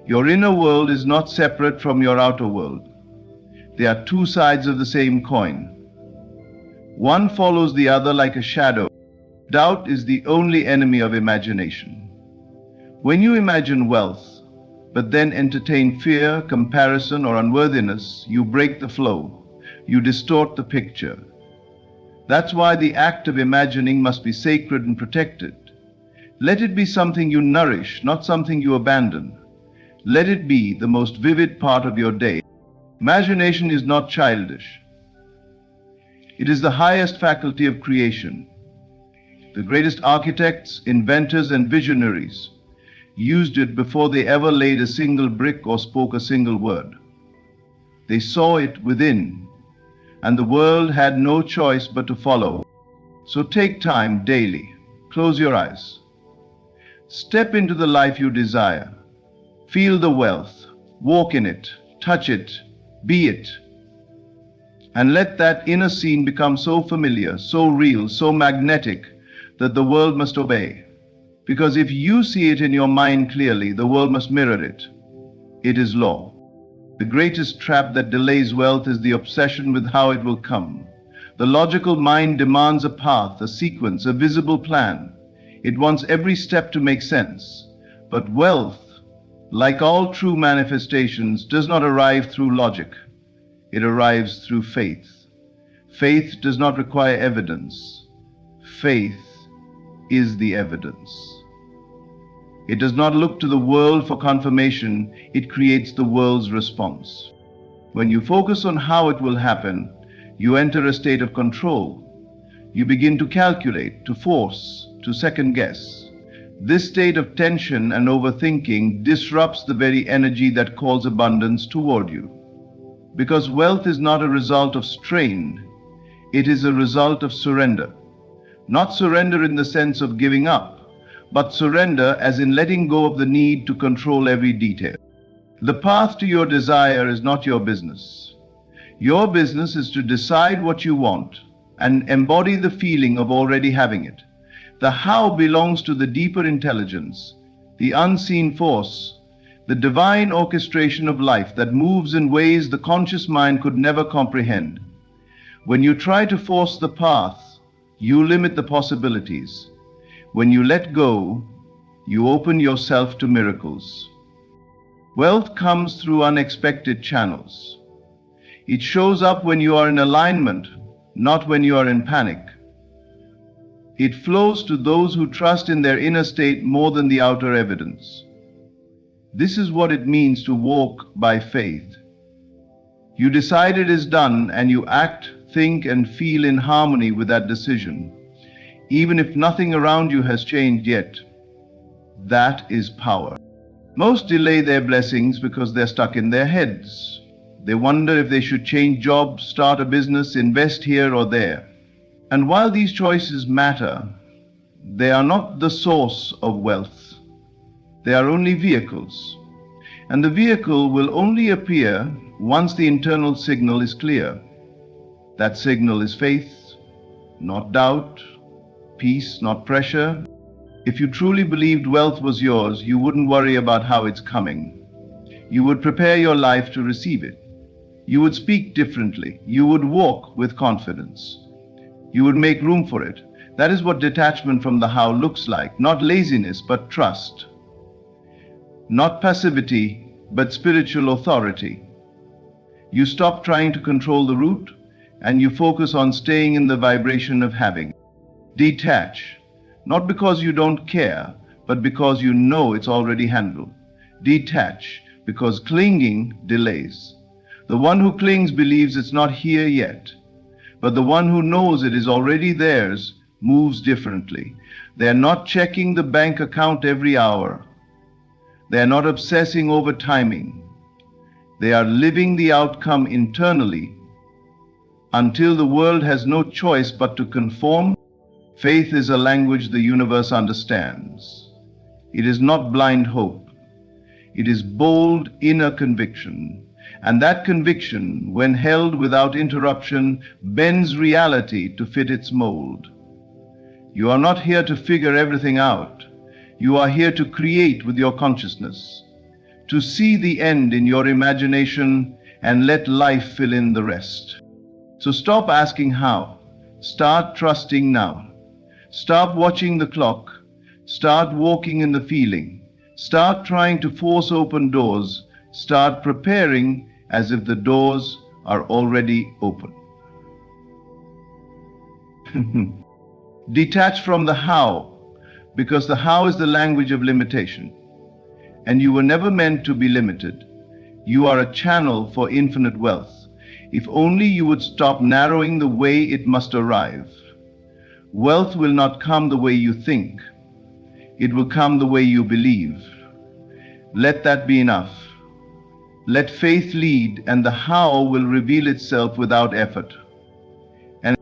Your inner world is not separate from your outer world. They are two sides of the same coin. One follows the other like a shadow. Doubt is the only enemy of imagination. When you imagine wealth, but then entertain fear, comparison, or unworthiness, you break the flow. You distort the picture. That's why the act of imagining must be sacred and protected. Let it be something you nourish, not something you abandon. Let it be the most vivid part of your day. Imagination is not childish. It is the highest faculty of creation. The greatest architects, inventors, and visionaries used it before they ever laid a single brick or spoke a single word. They saw it within, and the world had no choice but to follow. So take time daily. Close your eyes. Step into the life you desire. Feel the wealth, walk in it, touch it, be it. And let that inner scene become so familiar, so real, so magnetic that the world must obey. Because if you see it in your mind clearly, the world must mirror it. It is law. The greatest trap that delays wealth is the obsession with how it will come. The logical mind demands a path, a sequence, a visible plan. It wants every step to make sense. But wealth, like all true manifestations, does not arrive through logic. It arrives through faith. Faith does not require evidence. Faith is the evidence. It does not look to the world for confirmation, it creates the world's response. When you focus on how it will happen, you enter a state of control. You begin to calculate, to force, to second guess. This state of tension and overthinking disrupts the very energy that calls abundance toward you. Because wealth is not a result of strain, it is a result of surrender. Not surrender in the sense of giving up, but surrender as in letting go of the need to control every detail. The path to your desire is not your business. Your business is to decide what you want and embody the feeling of already having it. The how belongs to the deeper intelligence, the unseen force, the divine orchestration of life that moves in ways the conscious mind could never comprehend. When you try to force the path, you limit the possibilities. When you let go, you open yourself to miracles. Wealth comes through unexpected channels. It shows up when you are in alignment, not when you are in panic. It flows to those who trust in their inner state more than the outer evidence. This is what it means to walk by faith. You decide it is done and you act, think, and feel in harmony with that decision, even if nothing around you has changed yet. That is power. Most delay their blessings because they're stuck in their heads. They wonder if they should change jobs, start a business, invest here or there. And while these choices matter, they are not the source of wealth. They are only vehicles. And the vehicle will only appear once the internal signal is clear. That signal is faith, not doubt, peace, not pressure. If you truly believed wealth was yours, you wouldn't worry about how it's coming. You would prepare your life to receive it. You would speak differently. You would walk with confidence. You would make room for it. That is what detachment from the how looks like. Not laziness, but trust. Not passivity, but spiritual authority. You stop trying to control the route, and you focus on staying in the vibration of having. Detach, not because you don't care, but because you know it's already handled. Detach, because clinging delays. The one who clings believes it's not here yet, but the one who knows it is already theirs moves differently. They are not checking the bank account every hour. They are not obsessing over timing. They are living the outcome internally until the world has no choice but to conform. Faith is a language the universe understands. It is not blind hope. It is bold inner conviction. And that conviction, when held without interruption, bends reality to fit its mold. You are not here to figure everything out. You are here to create with your consciousness, to see the end in your imagination and let life fill in the rest. So stop asking how. Start trusting now. Stop watching the clock. Start walking in the feeling. Start trying to force open doors. Start preparing as if the doors are already open. Detach from the how, because the how is the language of limitation. And you were never meant to be limited. You are a channel for infinite wealth. If only you would stop narrowing the way it must arrive. Wealth will not come the way you think. It will come the way you believe. Let that be enough. Let faith lead, and the how will reveal itself without effort. And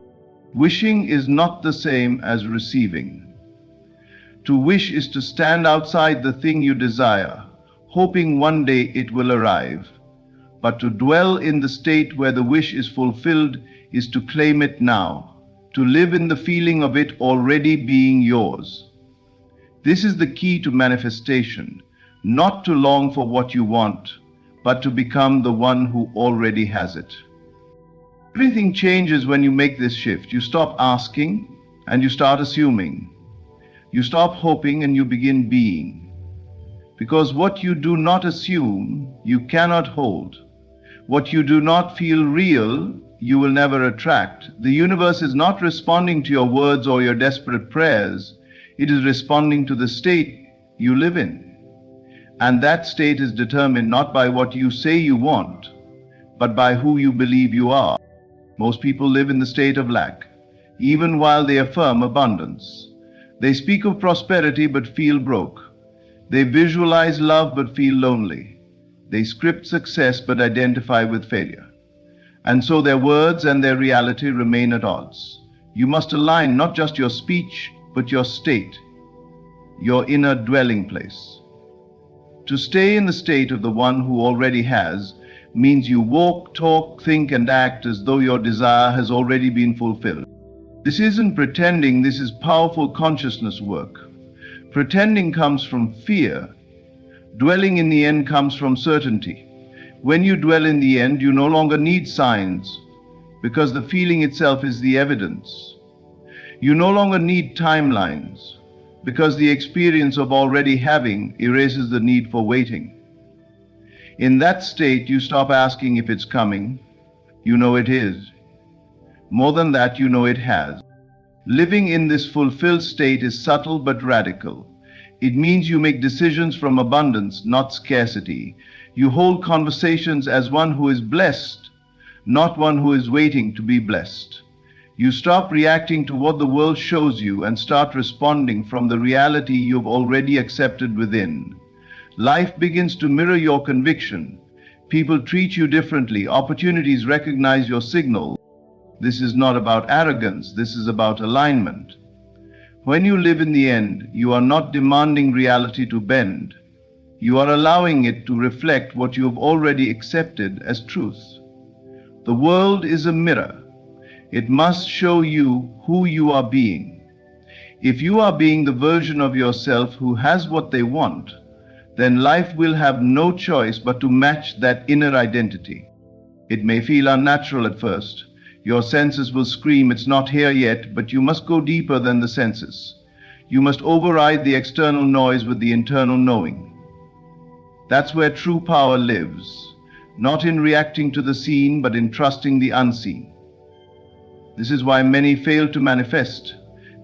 wishing is not the same as receiving. To wish is to stand outside the thing you desire, hoping one day it will arrive. But to dwell in the state where the wish is fulfilled is to claim it now, to live in the feeling of it already being yours. This is the key to manifestation, not to long for what you want, but to become the one who already has it. Everything changes when you make this shift. You stop asking and you start assuming. You stop hoping and you begin being. Because what you do not assume, you cannot hold. What you do not feel real, you will never attract. The universe is not responding to your words or your desperate prayers. It is responding to the state you live in. And that state is determined not by what you say you want, but by who you believe you are. Most people live in the state of lack, even while they affirm abundance. They speak of prosperity but feel broke. They visualize love but feel lonely. They script success but identify with failure. And so their words and their reality remain at odds. You must align not just your speech, but your state, your inner dwelling place. To stay in the state of the one who already has means you walk, talk, think, and act as though your desire has already been fulfilled. This isn't pretending, this is powerful consciousness work. Pretending comes from fear. Dwelling in the end comes from certainty. When you dwell in the end, you no longer need signs, because the feeling itself is the evidence. You no longer need timelines, because the experience of already having erases the need for waiting. In that state, you stop asking if it's coming. You know it is. More than that, you know it has. Living in this fulfilled state is subtle but radical. It means you make decisions from abundance, not scarcity. You hold conversations as one who is blessed, not one who is waiting to be blessed. You stop reacting to what the world shows you and start responding from the reality you've already accepted within. Life begins to mirror your conviction. People treat you differently. Opportunities recognize your signal. This is not about arrogance. This is about alignment. When you live in the end, you are not demanding reality to bend. You are allowing it to reflect what you have already accepted as truth. The world is a mirror. It must show you who you are being. If you are being the version of yourself who has what they want, then life will have no choice but to match that inner identity. It may feel unnatural at first. Your senses will scream, it's not here yet, but you must go deeper than the senses. You must override the external noise with the internal knowing. That's where true power lives, not in reacting to the seen, but in trusting the unseen. This is why many fail to manifest.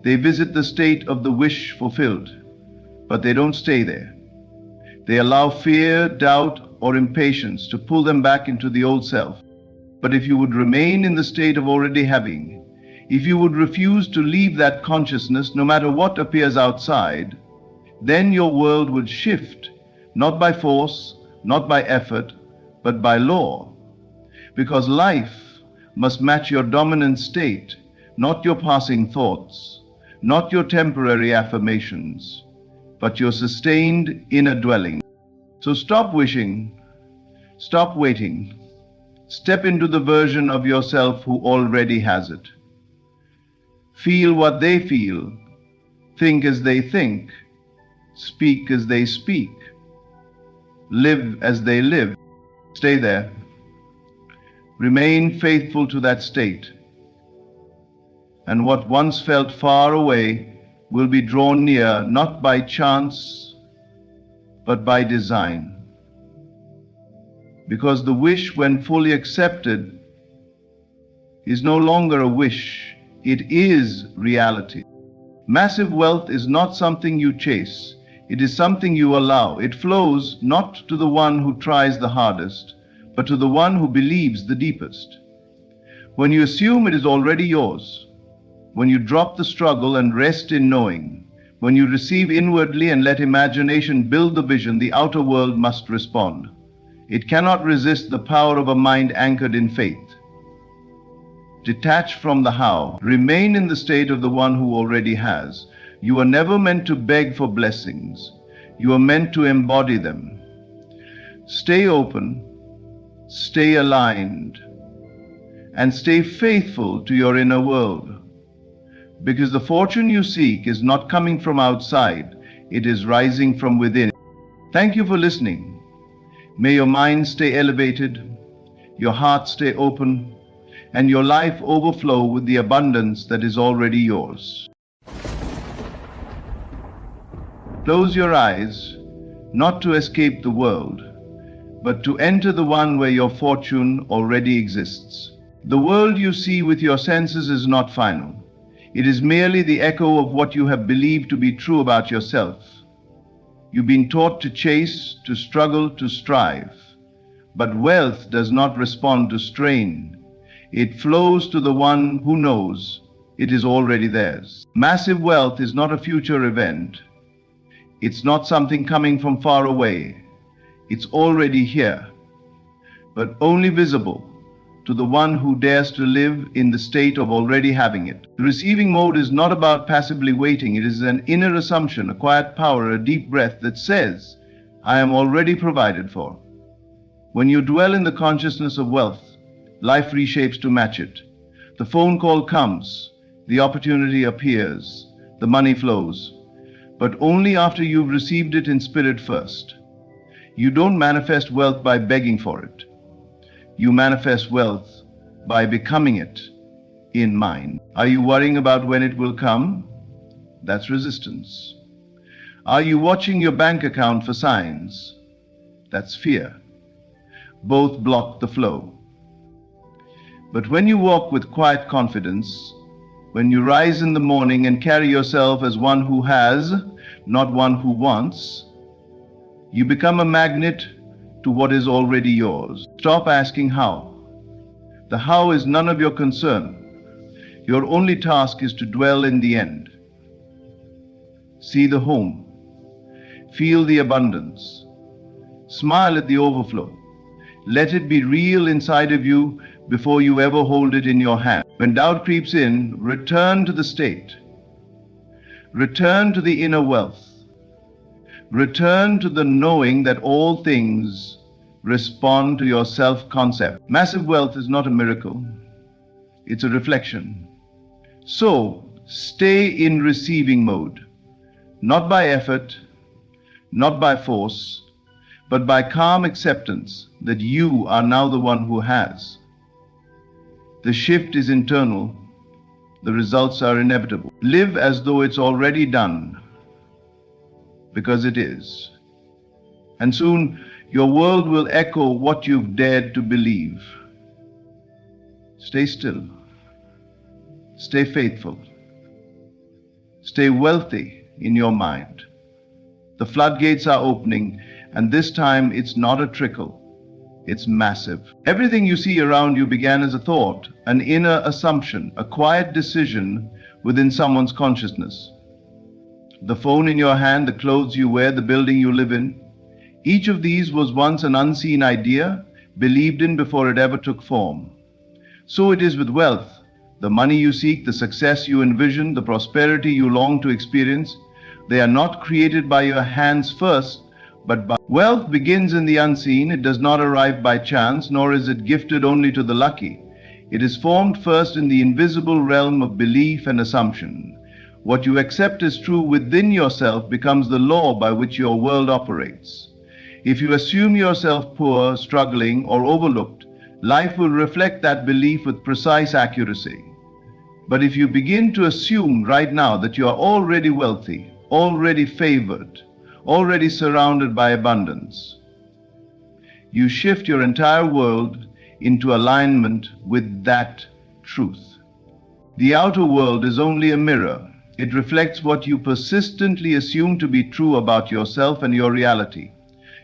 They visit the state of the wish fulfilled, but they don't stay there. They allow fear, doubt, or impatience to pull them back into the old self. But if you would remain in the state of already having, if you would refuse to leave that consciousness no matter what appears outside, then your world would shift, not by force, not by effort, but by law. Because life must match your dominant state, not your passing thoughts, not your temporary affirmations, but your sustained inner dwelling. So stop wishing, stop waiting, step into the version of yourself who already has it. Feel what they feel, think as they think, speak as they speak, live as they live. Stay there. Remain faithful to that state. And what once felt far away will be drawn near, not by chance, but by design. Because the wish, when fully accepted, is no longer a wish, it is reality. Massive wealth is not something you chase, it is something you allow. It flows not to the one who tries the hardest, but to the one who believes the deepest. When you assume it is already yours, when you drop the struggle and rest in knowing, when you receive inwardly and let imagination build the vision, the outer world must respond. It cannot resist the power of a mind anchored in faith. Detach from the how. Remain in the state of the one who already has. You are never meant to beg for blessings. You are meant to embody them. Stay open, stay aligned, and stay faithful to your inner world. Because the fortune you seek is not coming from outside, it is rising from within. Thank you for listening. May your mind stay elevated, your heart stay open, and your life overflow with the abundance that is already yours. Close your eyes, not to escape the world, but to enter the one where your fortune already exists. The world you see with your senses is not final. It is merely the echo of what you have believed to be true about yourself. You've been taught to chase, to struggle, to strive. But wealth does not respond to strain. It flows to the one who knows it is already theirs. Massive wealth is not a future event. It's not something coming from far away. It's already here, but only visible to the one who dares to live in the state of already having it. The receiving mode is not about passively waiting. It is an inner assumption, a quiet power, a deep breath that says, I am already provided for. When you dwell in the consciousness of wealth, life reshapes to match it. The phone call comes, the opportunity appears, the money flows, but only after you've received it in spirit first. You don't manifest wealth by begging for it. You manifest wealth by becoming it in mind. Are you worrying about when it will come? That's resistance. Are you watching your bank account for signs? That's fear. Both block the flow. But when you walk with quiet confidence, when you rise in the morning and carry yourself as one who has, not one who wants, you become a magnet to what is already yours. Stop asking how. The how is none of your concern. Your only task is to dwell in the end. See the home. Feel the abundance. Smile at the overflow. Let it be real inside of you before you ever hold it in your hand. When doubt creeps in, return to the state. Return to the inner wealth. Return to the knowing that all things respond to your self-concept. Massive wealth is not a miracle. It's a reflection. So, stay in receiving mode. Not by effort, not by force, but by calm acceptance that you are now the one who has. The shift is internal. The results are inevitable. Live as though it's already done, because it is. And soon your world will echo what you've dared to believe. Stay still. Stay faithful. Stay wealthy in your mind. The floodgates are opening, and this time it's not a trickle. It's massive. Everything you see around you began as a thought, an inner assumption, a quiet decision within someone's consciousness. The phone in your hand, the clothes you wear, the building you live in. Each of these was once an unseen idea, believed in before it ever took form. So it is with wealth. The money you seek, the success you envision, the prosperity you long to experience, they are not created by your hands first, but by wealth begins in the unseen. It does not arrive by chance, nor is it gifted only to the lucky. It is formed first in the invisible realm of belief and assumption. What you accept as true within yourself becomes the law by which your world operates. If you assume yourself poor, struggling, or overlooked, life will reflect that belief with precise accuracy. But if you begin to assume right now that you are already wealthy, already favored, already surrounded by abundance, you shift your entire world into alignment with that truth. The outer world is only a mirror. It reflects what you persistently assume to be true about yourself and your reality.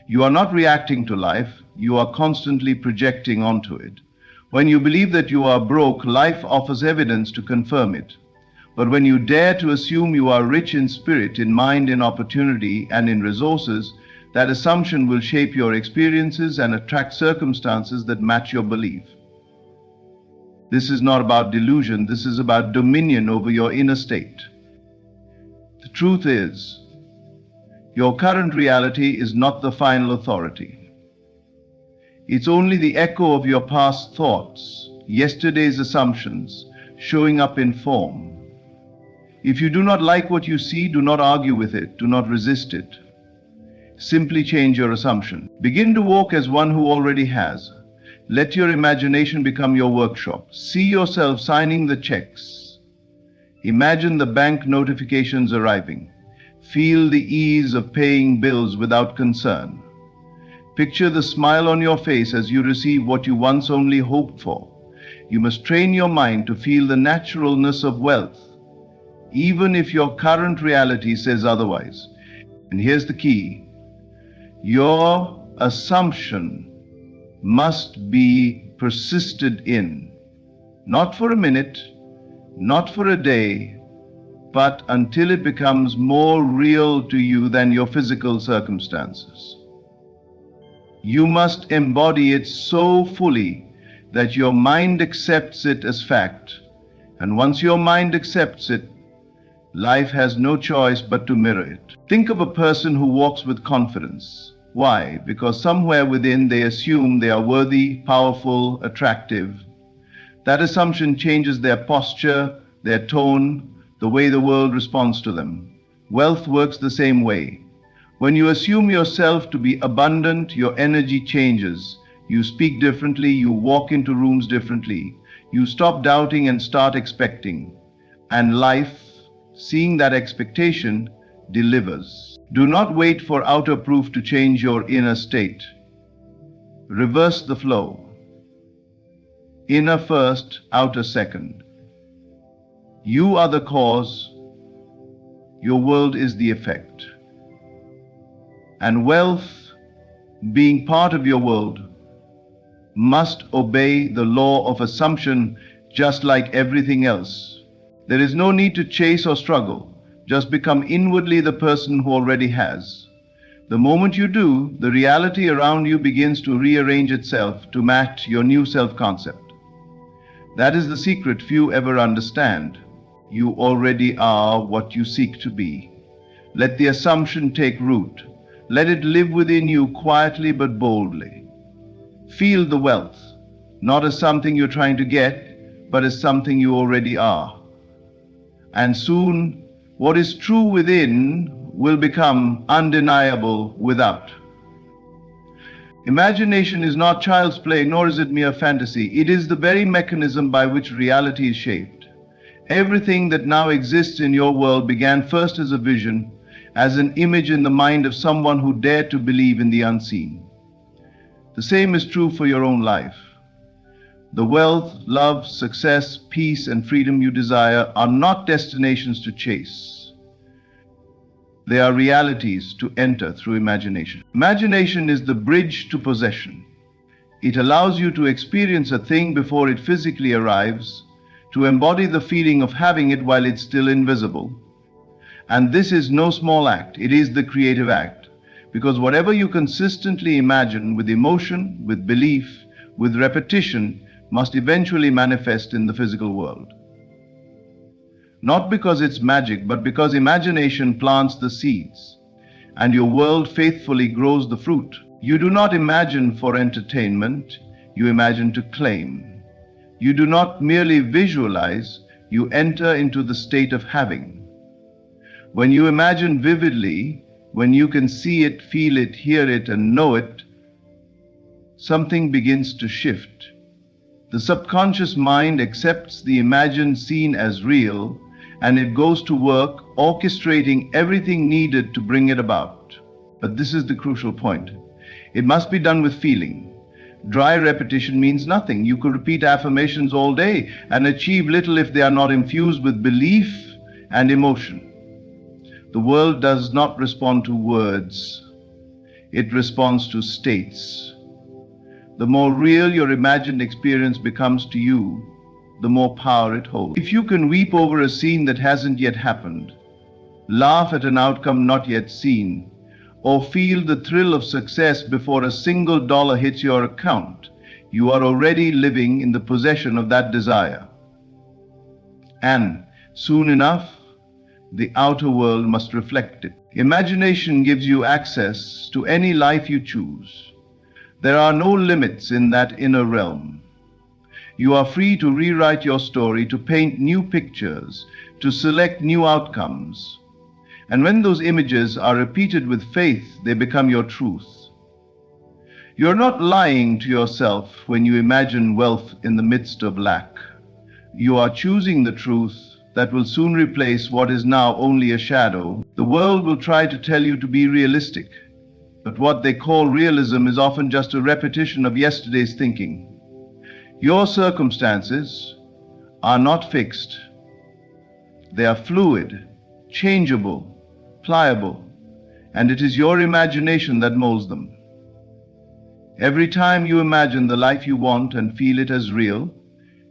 You are not reacting to life, you are constantly projecting onto it. When you believe that you are broke, life offers evidence to confirm it. But when you dare to assume you are rich in spirit, in mind, in opportunity, and in resources, that assumption will shape your experiences and attract circumstances that match your belief. This is not about delusion, this is about dominion over your inner state. The truth is, your current reality is not the final authority. It's only the echo of your past thoughts, yesterday's assumptions, showing up in form. If you do not like what you see, do not argue with it, do not resist it. Simply change your assumption. Begin to walk as one who already has. Let your imagination become your workshop. See yourself signing the checks. Imagine the bank notifications arriving. Feel the ease of paying bills without concern. Picture the smile on your face as you receive what you once only hoped for. You must train your mind to feel the naturalness of wealth, even if your current reality says otherwise. And here's the key. Your assumption must be persisted in, not for a minute, not for a day, but until it becomes more real to you than your physical circumstances. You must embody it so fully that your mind accepts it as fact. And once your mind accepts it, life has no choice but to mirror it. Think of a person who walks with confidence. Why? Because somewhere within they assume they are worthy, powerful, attractive. That assumption changes their posture, their tone, the way the world responds to them. Wealth works the same way. When you assume yourself to be abundant, your energy changes. You speak differently, you walk into rooms differently. You stop doubting and start expecting. And life, seeing that expectation, delivers. Do not wait for outer proof to change your inner state. Reverse the flow. Inner first, outer second. You are the cause, your world is the effect. And wealth, being part of your world, must obey the law of assumption just like everything else. There is no need to chase or struggle. Just become inwardly the person who already has. The moment you do, the reality around you begins to rearrange itself to match your new self-concept. That is the secret few ever understand. You already are what you seek to be. Let the assumption take root. Let it live within you quietly but boldly. Feel the wealth, not as something you're trying to get, but as something you already are. And soon, what is true within will become undeniable without. Imagination is not child's play, nor is it mere fantasy. It is the very mechanism by which reality is shaped. Everything that now exists in your world began first as a vision, as an image in the mind of someone who dared to believe in the unseen. The same is true for your own life. The wealth, love, success, peace, and freedom you desire are not destinations to chase. They are realities to enter through imagination. Imagination is the bridge to possession. It allows you to experience a thing before it physically arrives, to embody the feeling of having it while it's still invisible. And this is no small act, it is the creative act. Because whatever you consistently imagine with emotion, with belief, with repetition, must eventually manifest in the physical world. Not because it's magic, but because imagination plants the seeds, and your world faithfully grows the fruit. You do not imagine for entertainment, you imagine to claim. You do not merely visualize, you enter into the state of having. When you imagine vividly, when you can see it, feel it, hear it, and know it, something begins to shift. The subconscious mind accepts the imagined scene as real, and it goes to work orchestrating everything needed to bring it about. But this is the crucial point. It must be done with feeling. Dry repetition means nothing. You could repeat affirmations all day and achieve little if they are not infused with belief and emotion. The world does not respond to words. It responds to states. The more real your imagined experience becomes to you, the more power it holds. If you can weep over a scene that hasn't yet happened, laugh at an outcome not yet seen, or feel the thrill of success before a single dollar hits your account, you are already living in the possession of that desire. And soon enough, the outer world must reflect it. Imagination gives you access to any life you choose. There are no limits in that inner realm. You are free to rewrite your story, to paint new pictures, to select new outcomes. And when those images are repeated with faith, they become your truth. You're not lying to yourself when you imagine wealth in the midst of lack. You are choosing the truth that will soon replace what is now only a shadow. The world will try to tell you to be realistic, but what they call realism is often just a repetition of yesterday's thinking. Your circumstances are not fixed. They are fluid, changeable, pliable, and it is your imagination that molds them. Every time you imagine the life you want and feel it as real,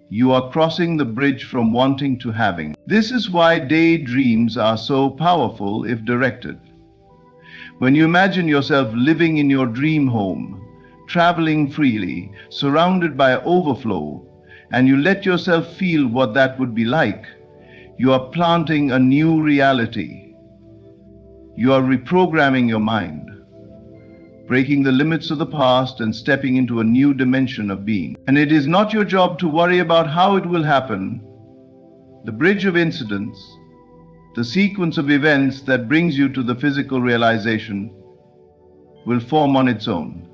you are crossing the bridge from wanting to having. This is why daydreams are so powerful if directed. When you imagine yourself living in your dream home, traveling freely, surrounded by overflow, and you let yourself feel what that would be like, you are planting a new reality. You are reprogramming your mind, breaking the limits of the past and stepping into a new dimension of being. And it is not your job to worry about how it will happen. The bridge of incidents, the sequence of events that brings you to the physical realization, will form on its own.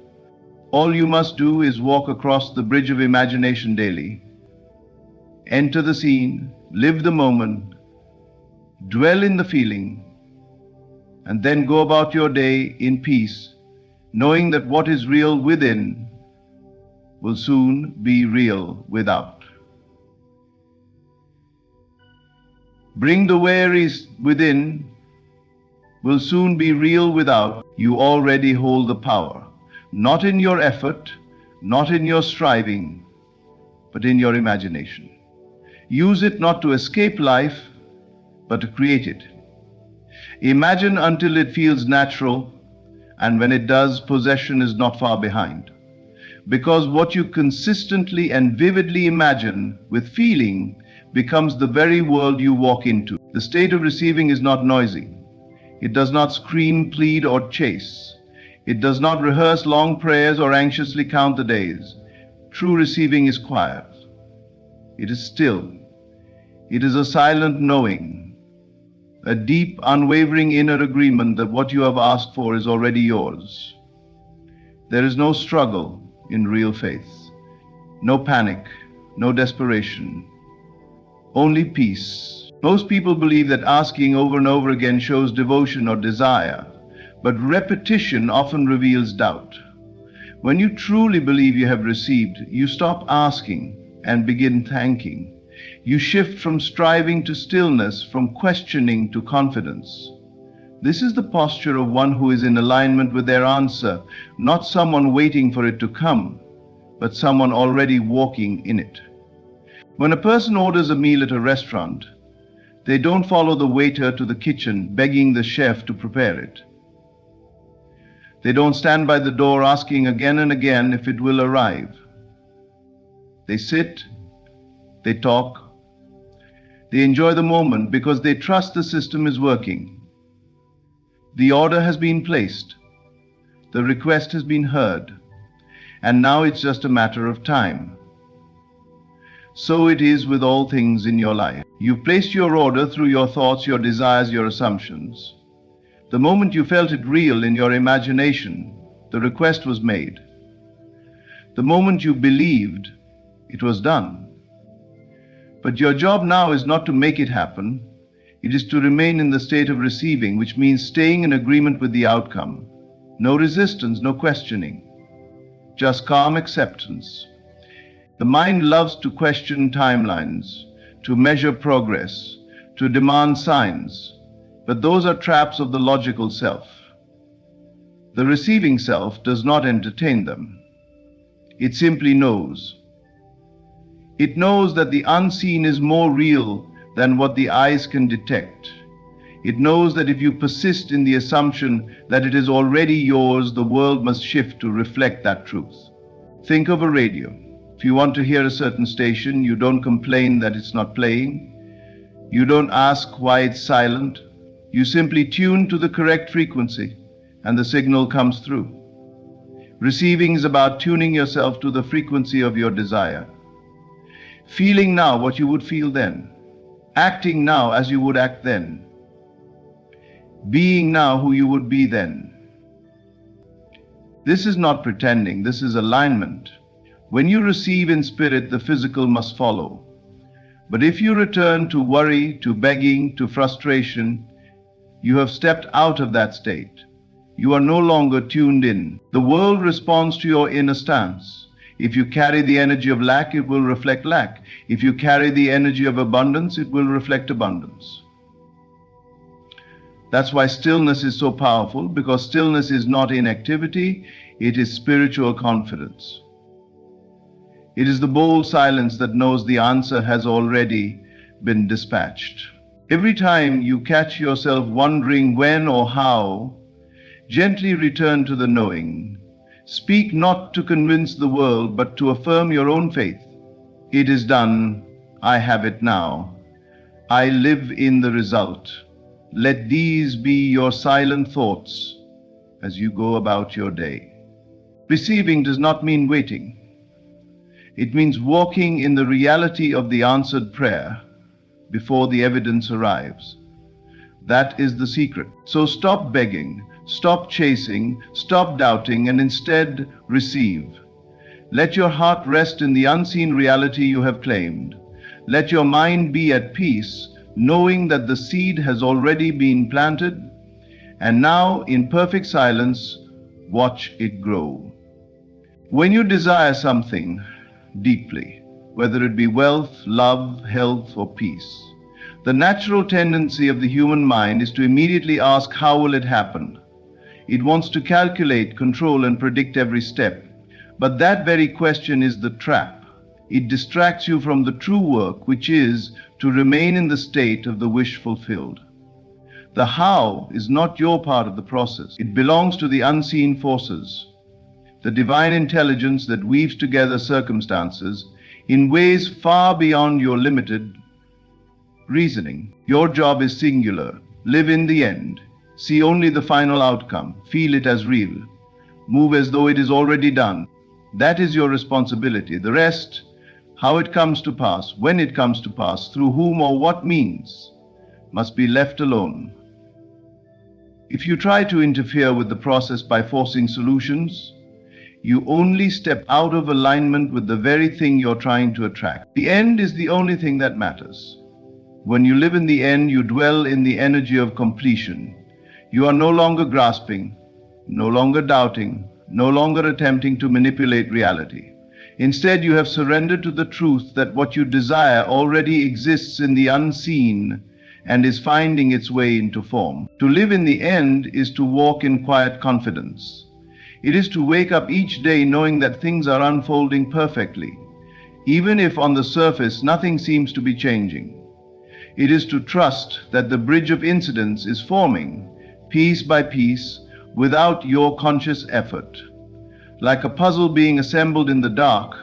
All you must do is walk across the bridge of imagination daily, enter the scene, live the moment, dwell in the feeling, and then go about your day in peace, knowing that what is real within will soon be real without. Bring the wearies within will soon be real without. You already hold the power, not in your effort, not in your striving, but in your imagination. Use it not to escape life, but to create it. Imagine until it feels natural, and when it does, possession is not far behind. Because what you consistently and vividly imagine with feeling becomes the very world you walk into. The state of receiving is not noisy. It does not scream, plead, or chase. It does not rehearse long prayers or anxiously count the days. True receiving is quiet. It is still. It is a silent knowing, a deep, unwavering inner agreement that what you have asked for is already yours. There is no struggle in real faith, no panic, no desperation, only peace. Most people believe that asking over and over again shows devotion or desire, but repetition often reveals doubt. When you truly believe you have received, you stop asking and begin thanking. You shift from striving to stillness, from questioning to confidence. This is the posture of one who is in alignment with their answer, not someone waiting for it to come, but someone already walking in it. When a person orders a meal at a restaurant, they don't follow the waiter to the kitchen, begging the chef to prepare it. They don't stand by the door asking again and again if it will arrive. They sit, they talk, they enjoy the moment because they trust the system is working. The order has been placed, the request has been heard, and now it's just a matter of time. So it is with all things in your life. You've placed your order through your thoughts, your desires, your assumptions. The moment you felt it real in your imagination, the request was made. The moment you believed, it was done. But your job now is not to make it happen. It is to remain in the state of receiving, which means staying in agreement with the outcome. No resistance, no questioning, just calm acceptance. The mind loves to question timelines, to measure progress, to demand signs, but those are traps of the logical self. The receiving self does not entertain them. It simply knows. It knows that the unseen is more real than what the eyes can detect. It knows that if you persist in the assumption that it is already yours, the world must shift to reflect that truth. Think of a radio. If you want to hear a certain station, you don't complain that it's not playing. You don't ask why it's silent. You simply tune to the correct frequency, and the signal comes through. Receiving is about tuning yourself to the frequency of your desire. Feeling now what you would feel then. Acting now as you would act then. Being now who you would be then. This is not pretending, this is alignment. When you receive in spirit, the physical must follow. But if you return to worry, to begging, to frustration, you have stepped out of that state. You are no longer tuned in. The world responds to your inner stance. If you carry the energy of lack, it will reflect lack. If you carry the energy of abundance, it will reflect abundance. That's why stillness is so powerful, because stillness is not inactivity, it is spiritual confidence. It is the bold silence that knows the answer has already been dispatched. Every time you catch yourself wondering when or how, gently return to the knowing. Speak not to convince the world, but to affirm your own faith. It is done. I have it now. I live in the result. Let these be your silent thoughts as you go about your day. Receiving does not mean waiting. It means walking in the reality of the answered prayer before the evidence arrives. That is the secret. So stop begging, stop chasing, stop doubting, and instead receive. Let your heart rest in the unseen reality you have claimed. Let your mind be at peace, knowing that the seed has already been planted, and now in perfect silence, watch it grow. When you desire something deeply, whether it be wealth, love, health, or peace, the natural tendency of the human mind is to immediately ask, how will it happen? It wants to calculate, control, and predict every step. But that very question is the trap. It distracts you from the true work, which is to remain in the state of the wish fulfilled. The how is not your part of the process. It belongs to the unseen forces, the divine intelligence that weaves together circumstances in ways far beyond your limited reasoning. Your job is singular. Live in the end. See only the final outcome. Feel it as real. Move as though it is already done. That is your responsibility. The rest, how it comes to pass, when it comes to pass, through whom or what means, must be left alone. If you try to interfere with the process by forcing solutions, you only step out of alignment with the very thing you're trying to attract. The end is the only thing that matters. When you live in the end, you dwell in the energy of completion. You are no longer grasping, no longer doubting, no longer attempting to manipulate reality. Instead, you have surrendered to the truth that what you desire already exists in the unseen and is finding its way into form. To live in the end is to walk in quiet confidence. It is to wake up each day knowing that things are unfolding perfectly, even if on the surface nothing seems to be changing. It is to trust that the bridge of incidents is forming, piece by piece, without your conscious effort. Like a puzzle being assembled in the dark,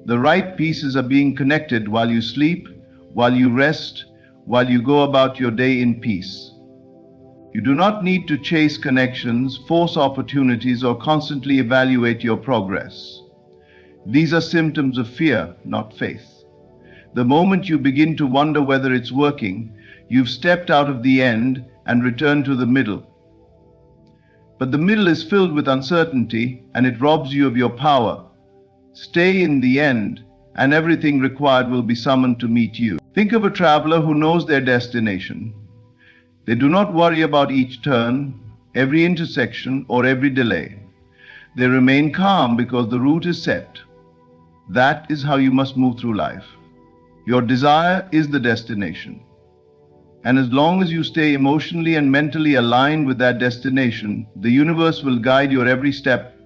the right pieces are being connected while you sleep, while you rest, while you go about your day in peace. You do not need to chase connections, force opportunities, or constantly evaluate your progress. These are symptoms of fear, not faith. The moment you begin to wonder whether it's working, you've stepped out of the end and returned to the middle. But the middle is filled with uncertainty, and it robs you of your power. Stay in the end, and everything required will be summoned to meet you. Think of a traveler who knows their destination. They do not worry about each turn, every intersection, or every delay. They remain calm because the route is set. That is how you must move through life. Your desire is the destination. And as long as you stay emotionally and mentally aligned with that destination, the universe will guide your every step,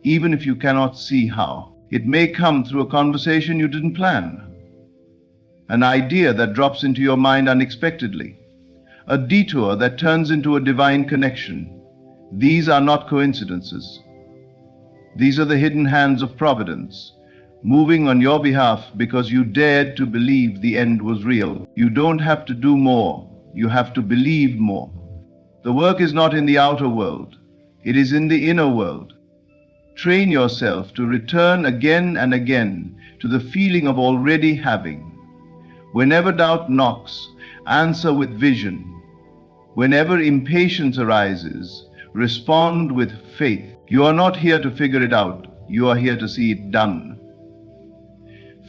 even if you cannot see how. It may come through a conversation you didn't plan, an idea that drops into your mind unexpectedly, a detour that turns into a divine connection. These are not coincidences. These are the hidden hands of providence, moving on your behalf because you dared to believe the end was real. You don't have to do more. You have to believe more. The work is not in the outer world. It is in the inner world. Train yourself to return again and again to the feeling of already having. Whenever doubt knocks, answer with vision. Whenever impatience arises, respond with faith. You are not here to figure it out. You are here to see it done.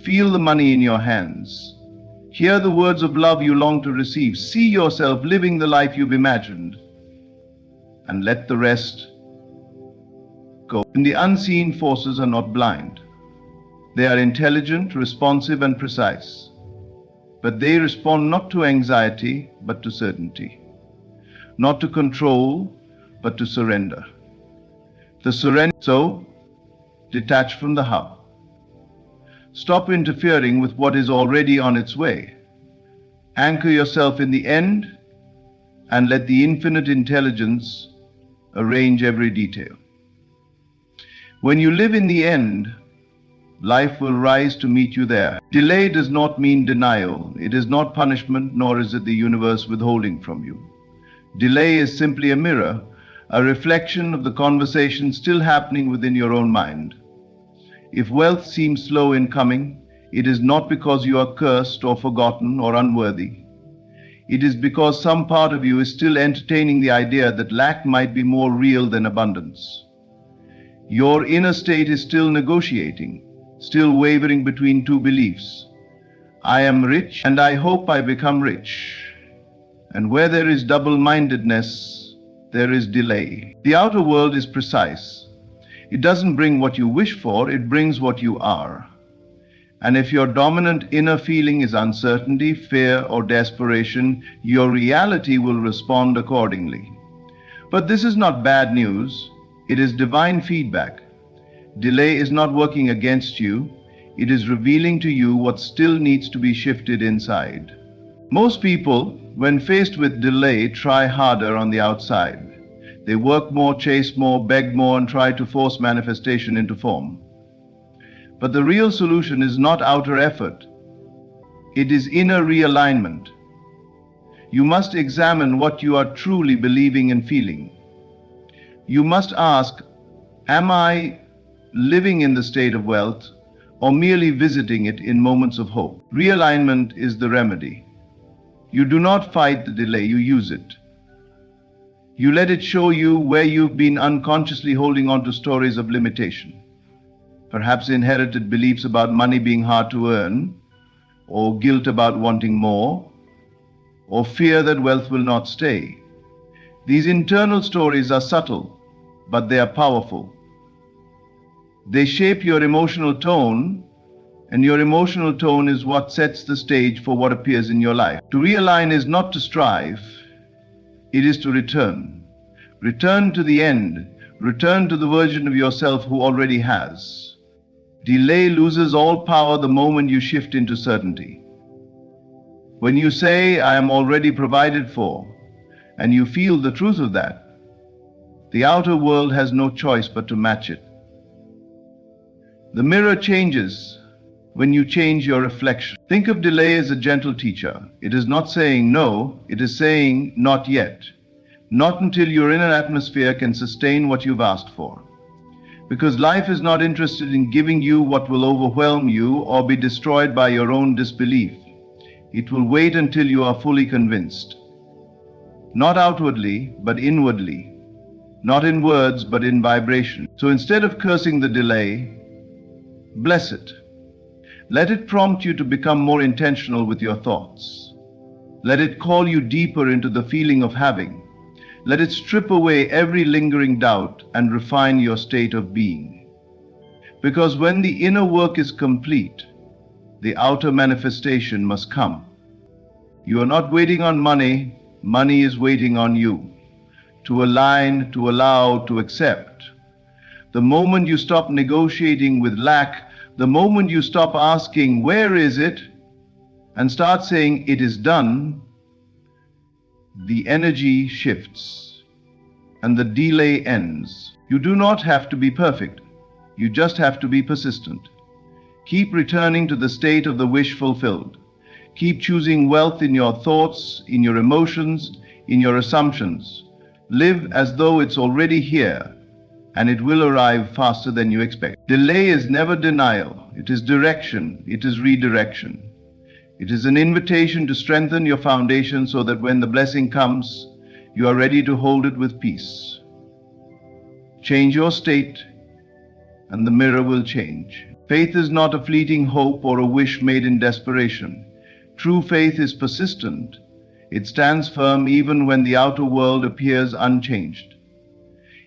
Feel the money in your hands. Hear the words of love you long to receive. See yourself living the life you've imagined. And let the rest go. And the unseen forces are not blind. They are intelligent, responsive, and precise. But they respond not to anxiety, but to certainty. Not to control, but to surrender. The surrender, so detach from the how. Stop interfering with what is already on its way. Anchor yourself in the end and let the infinite intelligence arrange every detail. When you live in the end, life will rise to meet you there. Delay does not mean denial. It is not punishment, nor is it the universe withholding from you. Delay is simply a mirror, a reflection of the conversation still happening within your own mind. If wealth seems slow in coming, it is not because you are cursed or forgotten or unworthy. It is because some part of you is still entertaining the idea that lack might be more real than abundance. Your inner state is still negotiating, still wavering between two beliefs. I am rich and I hope I become rich. And where there is double-mindedness, there is delay. The outer world is precise. It doesn't bring what you wish for, it brings what you are. And if your dominant inner feeling is uncertainty, fear, or desperation, your reality will respond accordingly. But this is not bad news. It is divine feedback. Delay is not working against you. It is revealing to you what still needs to be shifted inside. Most people, when faced with delay, try harder on the outside. They work more, chase more, beg more, and try to force manifestation into form. But the real solution is not outer effort. It is inner realignment. You must examine what you are truly believing and feeling. You must ask, am I living in the state of wealth or merely visiting it in moments of hope? Realignment is the remedy. You do not fight the delay, you use it. You let it show you where you've been unconsciously holding on to stories of limitation. Perhaps inherited beliefs about money being hard to earn, or guilt about wanting more, or fear that wealth will not stay. These internal stories are subtle, but they are powerful. They shape your emotional tone, and your emotional tone is what sets the stage for what appears in your life. To realign is not to strive, it is to return. Return to the end. Return to the version of yourself who already has. Delay loses all power the moment you shift into certainty. When you say, I am already provided for, and you feel the truth of that, the outer world has no choice but to match it. The mirror changes when you change your reflection. Think of delay as a gentle teacher. It is not saying no, it is saying not yet. Not until your inner atmosphere can sustain what you've asked for. Because life is not interested in giving you what will overwhelm you or be destroyed by your own disbelief. It will wait until you are fully convinced. Not outwardly, but inwardly. Not in words, but in vibration. So instead of cursing the delay, bless it. Let it prompt you to become more intentional with your thoughts. Let it call you deeper into the feeling of having. Let it strip away every lingering doubt and refine your state of being. Because when the inner work is complete, the outer manifestation must come. You are not waiting on money, money is waiting on you. To align, to allow, to accept. The moment you stop negotiating with lack, the moment you stop asking, where is it? And start saying, it is done, the energy shifts and the delay ends. You do not have to be perfect. You just have to be persistent. Keep returning to the state of the wish fulfilled. Keep choosing wealth in your thoughts, in your emotions, in your assumptions. Live as though it's already here. and it will arrive faster than you expect. Delay is never denial. It is direction. It is redirection. It is an invitation to strengthen your foundation so that when the blessing comes, you are ready to hold it with peace. Change your state, and the mirror will change. Faith is not a fleeting hope or a wish made in desperation. True faith is persistent. It stands firm even when the outer world appears unchanged.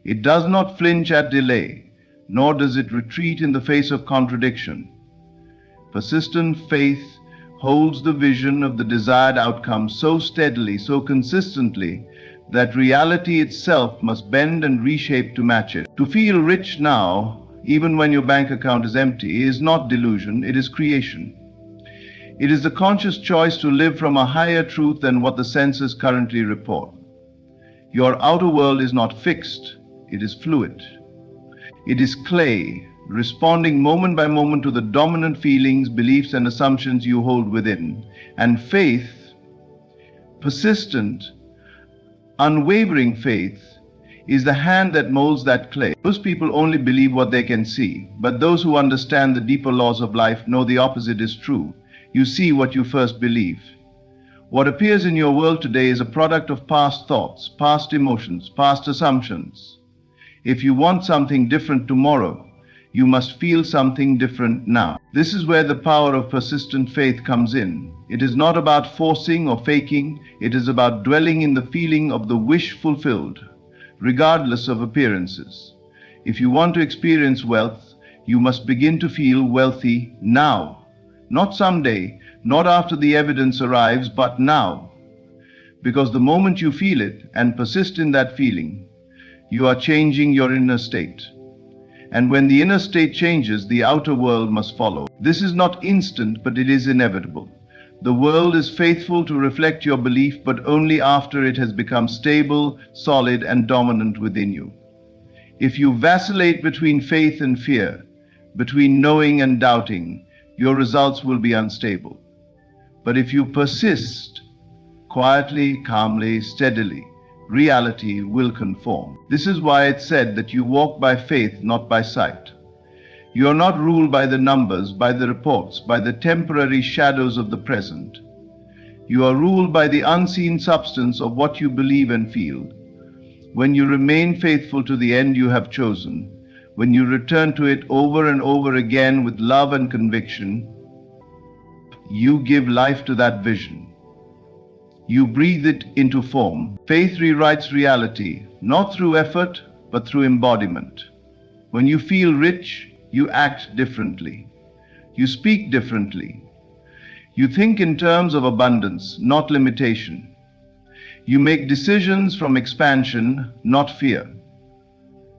It does not flinch at delay, nor does it retreat in the face of contradiction. Persistent faith holds the vision of the desired outcome so steadily, so consistently, that reality itself must bend and reshape to match it. To feel rich now, even when your bank account is empty, is not delusion, it is creation. It is the conscious choice to live from a higher truth than what the senses currently report. Your outer world is not fixed, it is fluid. It is clay, responding moment by moment to the dominant feelings, beliefs, and assumptions you hold within. And faith, persistent, unwavering faith, is the hand that molds that clay. Most people only believe what they can see, but those who understand the deeper laws of life know the opposite is true. You see what you first believe. What appears in your world today is a product of past thoughts, past emotions, past assumptions. If you want something different tomorrow, you must feel something different now. This is where the power of persistent faith comes in. It is not about forcing or faking, it is about dwelling in the feeling of the wish fulfilled, regardless of appearances. If you want to experience wealth, you must begin to feel wealthy now. Not someday, not after the evidence arrives, but now. Because the moment you feel it and persist in that feeling, you are changing your inner state. And when the inner state changes, the outer world must follow. This is not instant, but it is inevitable. The world is faithful to reflect your belief, but only after it has become stable, solid, and dominant within you. If you vacillate between faith and fear, between knowing and doubting, your results will be unstable. But if you persist, quietly, calmly, steadily, reality will conform. This is why it's said that you walk by faith, not by sight. You are not ruled by the numbers, by the reports, by the temporary shadows of the present. You are ruled by the unseen substance of what you believe and feel. When you remain faithful to the end you have chosen, when you return to it over and over again with love and conviction, you give life to that vision. You breathe it into form. Faith rewrites reality, not through effort, but through embodiment. When you feel rich, you act differently. You speak differently. You think in terms of abundance, not limitation. You make decisions from expansion, not fear.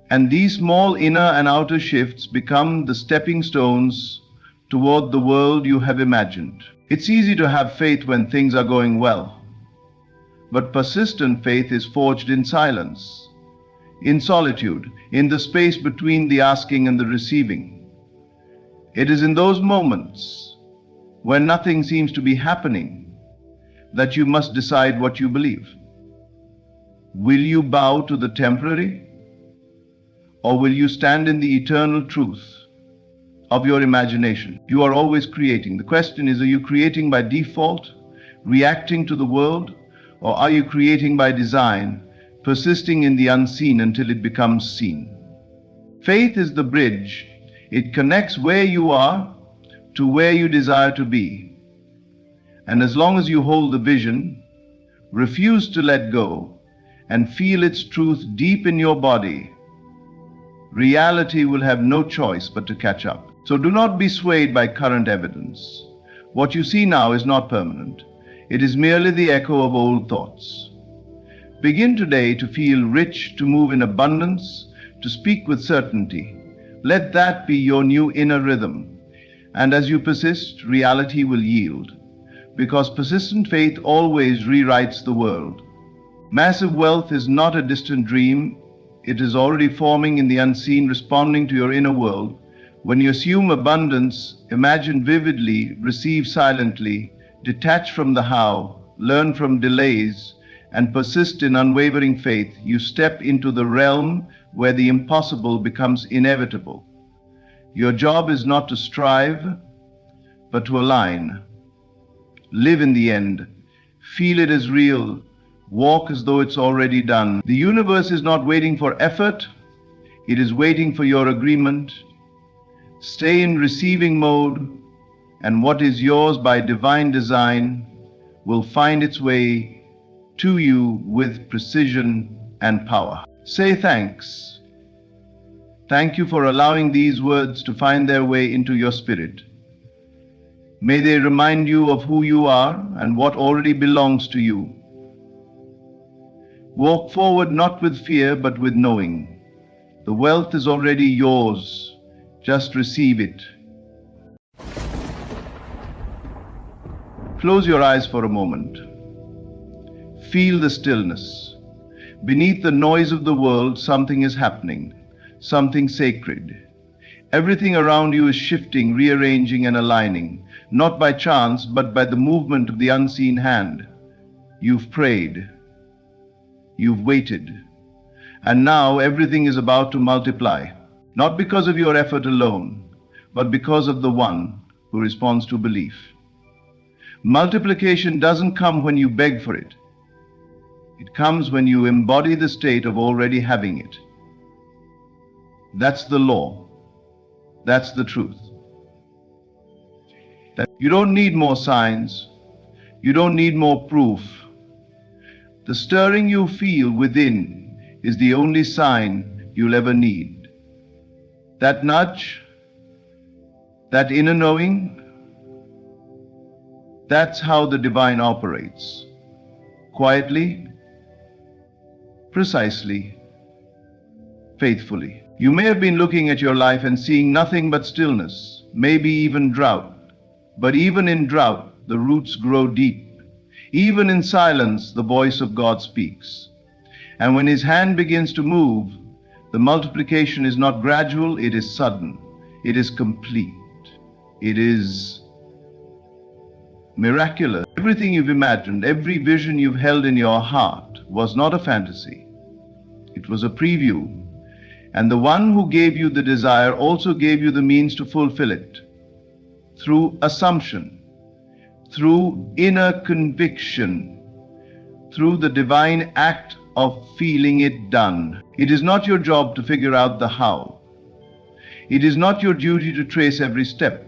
And these small inner and outer shifts become the stepping stones toward the world you have imagined. It's easy to have faith when things are going well. But persistent faith is forged in silence, in solitude, in the space between the asking and the receiving. It is in those moments when nothing seems to be happening that you must decide what you believe. Will you bow to the temporary, or will you stand in the eternal truth of your imagination? You are always creating. The question is, are you creating by default, reacting to the world, or are you creating by design, persisting in the unseen until it becomes seen? Faith is the bridge. It connects where you are to where you desire to be. And as long as you hold the vision, refuse to let go, and feel its truth deep in your body, reality will have no choice but to catch up. So do not be swayed by current evidence. What you see now is not permanent. It is merely the echo of old thoughts. Begin today to feel rich, to move in abundance, to speak with certainty. Let that be your new inner rhythm. And as you persist, reality will yield. Because persistent faith always rewrites the world. Massive wealth is not a distant dream. It is already forming in the unseen, responding to your inner world. When you assume abundance, imagine vividly, receive silently, detach from the how, learn from delays, and persist in unwavering faith, you step into the realm where the impossible becomes inevitable. Your job is not to strive, but to align. Live in the end. Feel it as real. Walk as though it's already done. The universe is not waiting for effort. It is waiting for your agreement. Stay in receiving mode, and what is yours by divine design will find its way to you with precision and power. Say thanks. Thank you for allowing these words to find their way into your spirit. May they remind you of who you are and what already belongs to you. Walk forward not with fear, but with knowing. The wealth is already yours. Just receive it. Close your eyes for a moment. Feel the stillness. Beneath the noise of the world, something is happening, something sacred. Everything around you is shifting, rearranging, and aligning, not by chance, but by the movement of the unseen hand. You've prayed. You've waited. And now everything is about to multiply, not because of your effort alone, but because of the one who responds to belief. Multiplication doesn't come when you beg for it. It comes when you embody the state of already having it. That's the law. That's the truth. That you don't need more signs. You don't need more proof. The stirring you feel within is the only sign you'll ever need. That nudge, that inner knowing, that's how the divine operates. Quietly, precisely, faithfully. You may have been looking at your life and seeing nothing but stillness, maybe even drought. But even in drought, the roots grow deep. Even in silence, the voice of God speaks. And when His hand begins to move, the multiplication is not gradual, it is sudden. It is complete. It is miraculous. Everything you've imagined, every vision you've held in your heart was not a fantasy. It was a preview. And the one who gave you the desire also gave you the means to fulfill it. Through assumption, through inner conviction, through the divine act of feeling it done. It is not your job to figure out the how. It is not your duty to trace every step.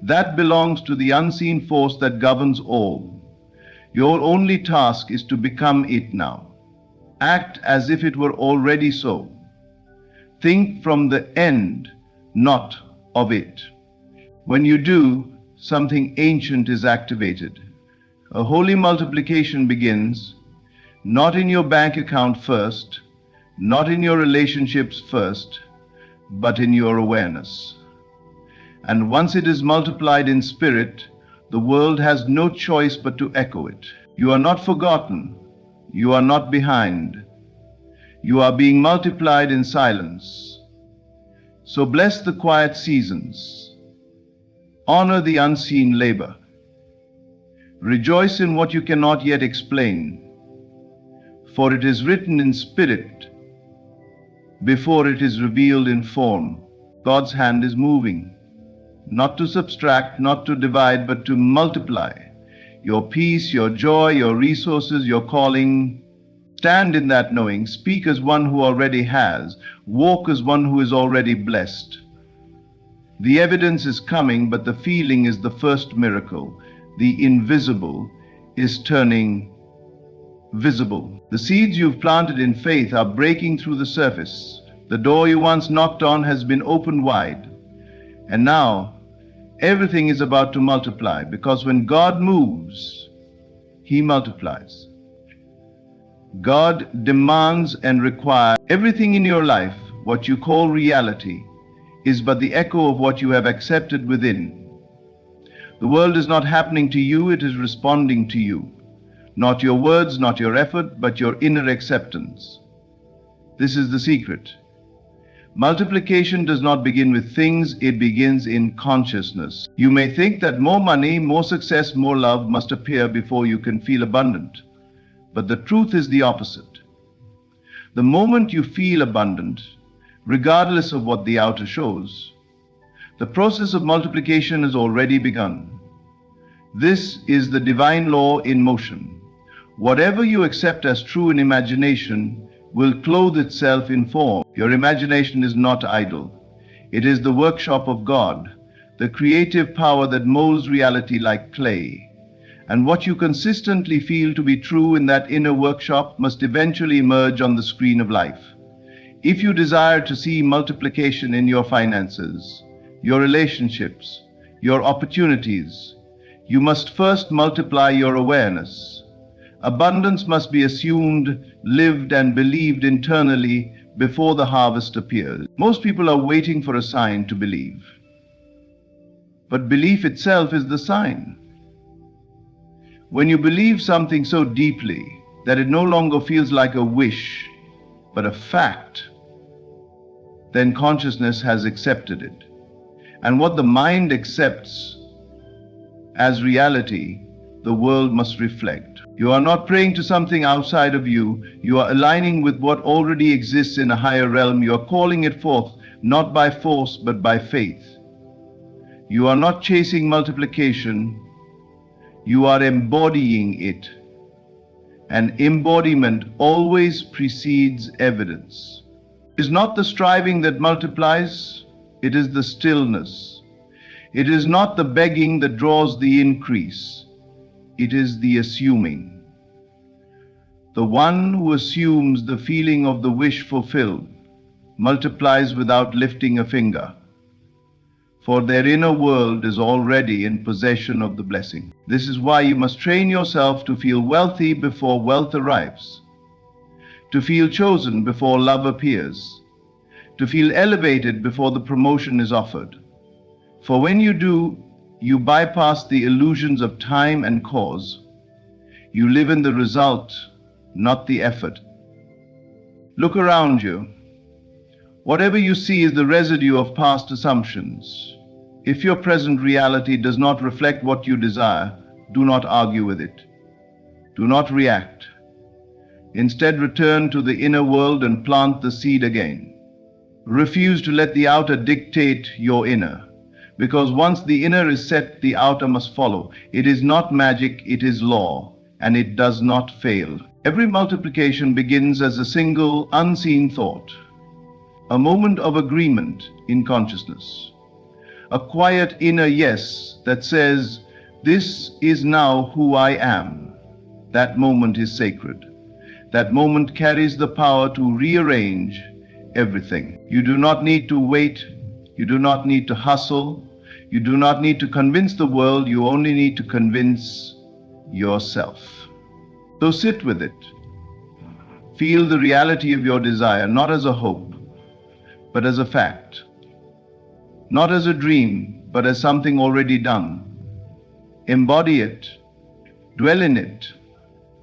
That belongs to the unseen force that governs all. Your only task is to become it now. Act as if it were already so. Think from the end, not of it. When you do, something ancient is activated. A holy multiplication begins, not in your bank account first, not in your relationships first, but in your awareness. And once it is multiplied in spirit, the world has no choice but to echo it. You are not forgotten. You are not behind. You are being multiplied in silence. So bless the quiet seasons. Honor the unseen labor. Rejoice in what you cannot yet explain, for it is written in spirit before it is revealed in form. God's hand is moving, not to subtract, not to divide, but to multiply. Your peace, your joy, your resources, your calling. Stand in that knowing. Speak as one who already has. Walk as one who is already blessed. The evidence is coming, but the feeling is the first miracle. The invisible is turning visible. The seeds you've planted in faith are breaking through the surface. The door you once knocked on has been opened wide. And now, everything is about to multiply, because when God moves, He multiplies. God demands and requires everything in your life. What you call reality is but the echo of what you have accepted within. The world is not happening to you, it is responding to you. Not your words, not your effort, but your inner acceptance. This is the secret. Multiplication does not begin with things, it begins in consciousness. You may think that more money, more success, more love must appear before you can feel abundant. But the truth is the opposite. The moment you feel abundant, regardless of what the outer shows, the process of multiplication has already begun. This is the divine law in motion. Whatever you accept as true in imagination will clothe itself in form. Your imagination is not idle. It is the workshop of God, the creative power that molds reality like clay. And what you consistently feel to be true in that inner workshop must eventually emerge on the screen of life. If you desire to see multiplication in your finances, your relationships, your opportunities, you must first multiply your awareness. Abundance must be assumed, lived, and believed internally before the harvest appears. Most people are waiting for a sign to believe. But belief itself is the sign. When you believe something so deeply that it no longer feels like a wish, but a fact, then consciousness has accepted it. And what the mind accepts as reality, the world must reflect. You are not praying to something outside of you. You are aligning with what already exists in a higher realm. You are calling it forth, not by force, but by faith. You are not chasing multiplication. You are embodying it. And embodiment always precedes evidence. It is not the striving that multiplies, it is the stillness. It is not the begging that draws the increase, it is the assuming. The one who assumes the feeling of the wish fulfilled multiplies without lifting a finger, for their inner world is already in possession of the blessing. This is why you must train yourself to feel wealthy before wealth arrives, to feel chosen before love appears, to feel elevated before the promotion is offered. For when you do, you bypass the illusions of time and cause. You live in the result, not the effort. Look around you. Whatever you see is the residue of past assumptions. If your present reality does not reflect what you desire, do not argue with it. Do not react. Instead, return to the inner world and plant the seed again. Refuse to let the outer dictate your inner, because once the inner is set, the outer must follow. It is not magic, it is law, and it does not fail. Every multiplication begins as a single, unseen thought, a moment of agreement in consciousness, a quiet inner yes that says, "This is now who I am." That moment is sacred. That moment carries the power to rearrange everything. You do not need to wait. You do not need to hustle. You do not need to convince the world. You only need to convince yourself. So sit with it. Feel the reality of your desire, not as a hope, but as a fact. Not as a dream, but as something already done. Embody it. Dwell in it.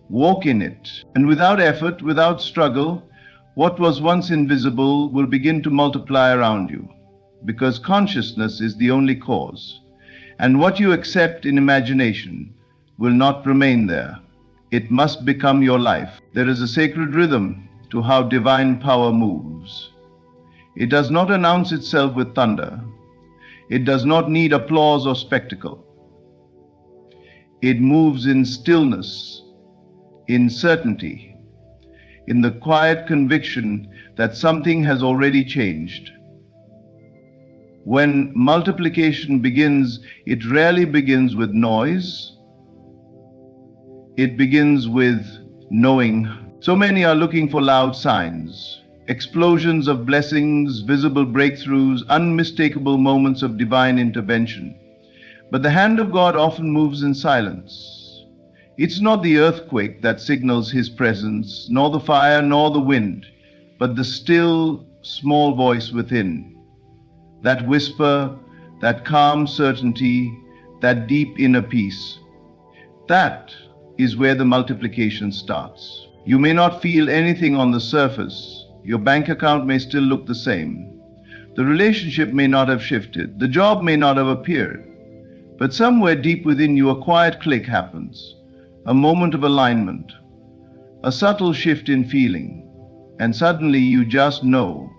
Walk in it. And without effort, without struggle, what was once invisible will begin to multiply around you, because consciousness is the only cause. And what you accept in imagination will not remain there. It must become your life. There is a sacred rhythm to how divine power moves. It does not announce itself with thunder. It does not need applause or spectacle. It moves in stillness, in certainty, in the quiet conviction that something has already changed. When multiplication begins, it rarely begins with noise. It begins with knowing. So many are looking for loud signs, explosions of blessings, visible breakthroughs, unmistakable moments of divine intervention. But the hand of God often moves in silence. It's not the earthquake that signals His presence, nor the fire, nor the wind, but the still, small voice within. That whisper, that calm certainty, that deep inner peace. That is where the multiplication starts. You may not feel anything on the surface. Your bank account may still look the same. The relationship may not have shifted. The job may not have appeared. But somewhere deep within you, a quiet click happens. A moment of alignment, a subtle shift in feeling, and suddenly you just know.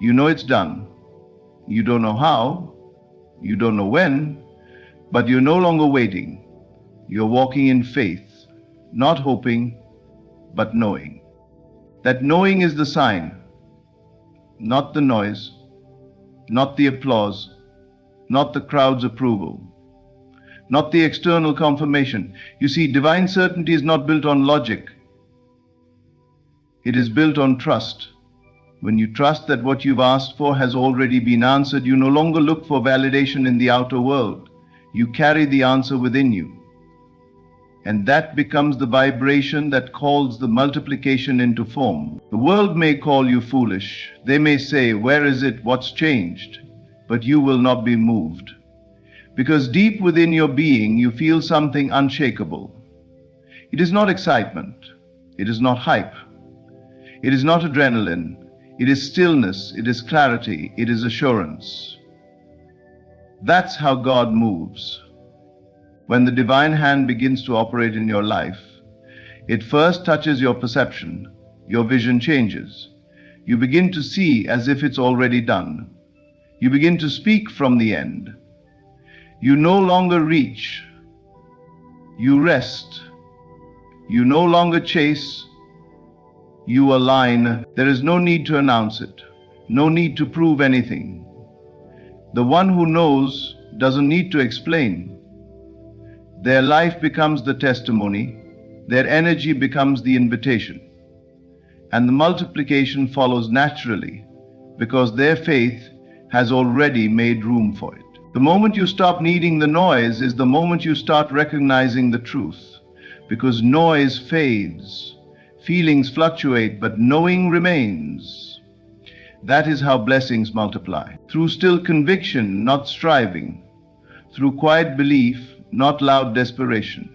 You know it's done. You don't know how, you don't know when, but you're no longer waiting. You're walking in faith, not hoping, but knowing. That knowing is the sign, not the noise, not the applause, not the crowd's approval, not the external confirmation. You see, divine certainty is not built on logic. It is built on trust. When you trust that what you've asked for has already been answered, you no longer look for validation in the outer world. You carry the answer within you. And that becomes the vibration that calls the multiplication into form. The world may call you foolish. They may say, "Where is it? What's changed?" But you will not be moved. Because deep within your being, you feel something unshakable. It is not excitement. It is not hype. It is not adrenaline. It is stillness. It is clarity. It is assurance. That's how God moves. When the divine hand begins to operate in your life, it first touches your perception. Your vision changes. You begin to see as if it's already done. You begin to speak from the end. You no longer reach. You rest. You no longer chase. You align. There is no need to announce it. No need to prove anything. The one who knows doesn't need to explain. Their life becomes the testimony. Their energy becomes the invitation. And the multiplication follows naturally because their faith has already made room for it. The moment you stop needing the noise is the moment you start recognizing the truth, because noise fades, feelings fluctuate, but knowing remains. That is how blessings multiply. Through still conviction, not striving. Through quiet belief, not loud desperation.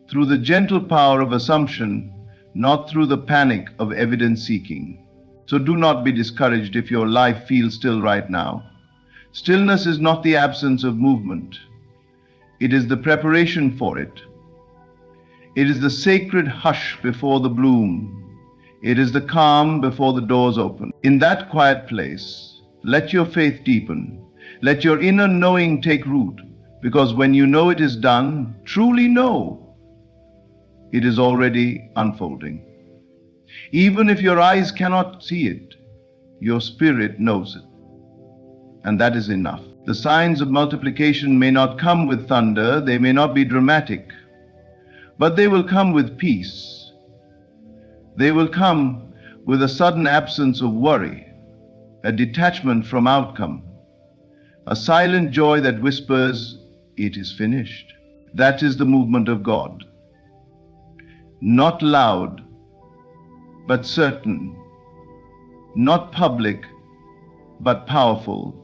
Through the gentle power of assumption, not through the panic of evidence seeking. So do not be discouraged if your life feels still right now. Stillness is not the absence of movement. It is the preparation for it. It is the sacred hush before the bloom. It is the calm before the doors open. In that quiet place, let your faith deepen. Let your inner knowing take root, because when you know it is done, truly know, it is already unfolding. Even if your eyes cannot see it, your spirit knows it. And that is enough. The signs of multiplication may not come with thunder, they may not be dramatic, but they will come with peace. They will come with a sudden absence of worry, a detachment from outcome, a silent joy that whispers, "It is finished." That is the movement of God. Not loud, but certain. Not public, but powerful.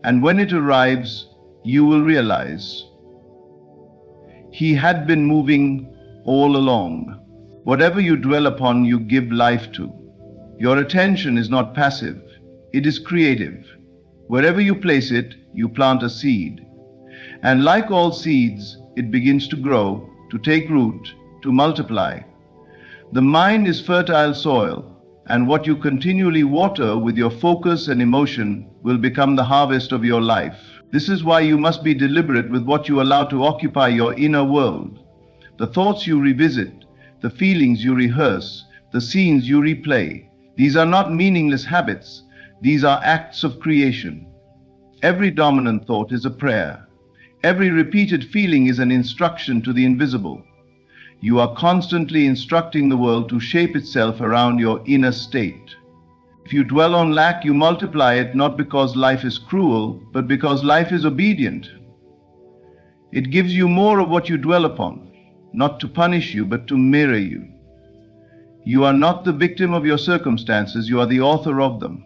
And when it arrives, you will realize He had been moving all along. Whatever you dwell upon, you give life to. Your attention is not passive, it is creative. Wherever you place it, you plant a seed. And like all seeds, it begins to grow, to take root, to multiply. The mind is fertile soil, and what you continually water with your focus and emotion will become the harvest of your life. This is why you must be deliberate with what you allow to occupy your inner world. The thoughts you revisit, the feelings you rehearse, the scenes you replay. These are not meaningless habits. These are acts of creation. Every dominant thought is a prayer. Every repeated feeling is an instruction to the invisible. You are constantly instructing the world to shape itself around your inner state. If you dwell on lack, you multiply it not because life is cruel, but because life is obedient. It gives you more of what you dwell upon, not to punish you, but to mirror you. You are not the victim of your circumstances, you are the author of them.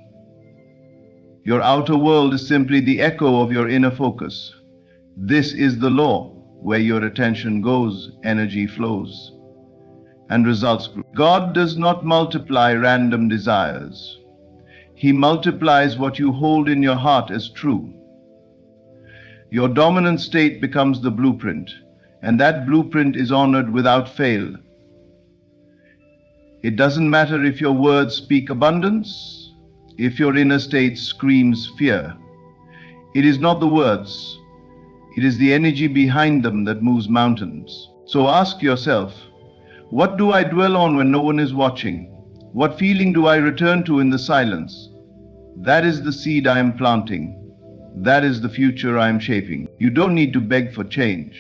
Your outer world is simply the echo of your inner focus. This is the law. Where your attention goes, energy flows, and results grow. God does not multiply random desires. He multiplies what you hold in your heart as true. Your dominant state becomes the blueprint, and that blueprint is honored without fail. It doesn't matter if your words speak abundance, if your inner state screams fear. It is not the words, it is the energy behind them that moves mountains. So ask yourself, what do I dwell on when no one is watching? What feeling do I return to in the silence? That is the seed I am planting. That is the future I am shaping. You don't need to beg for change.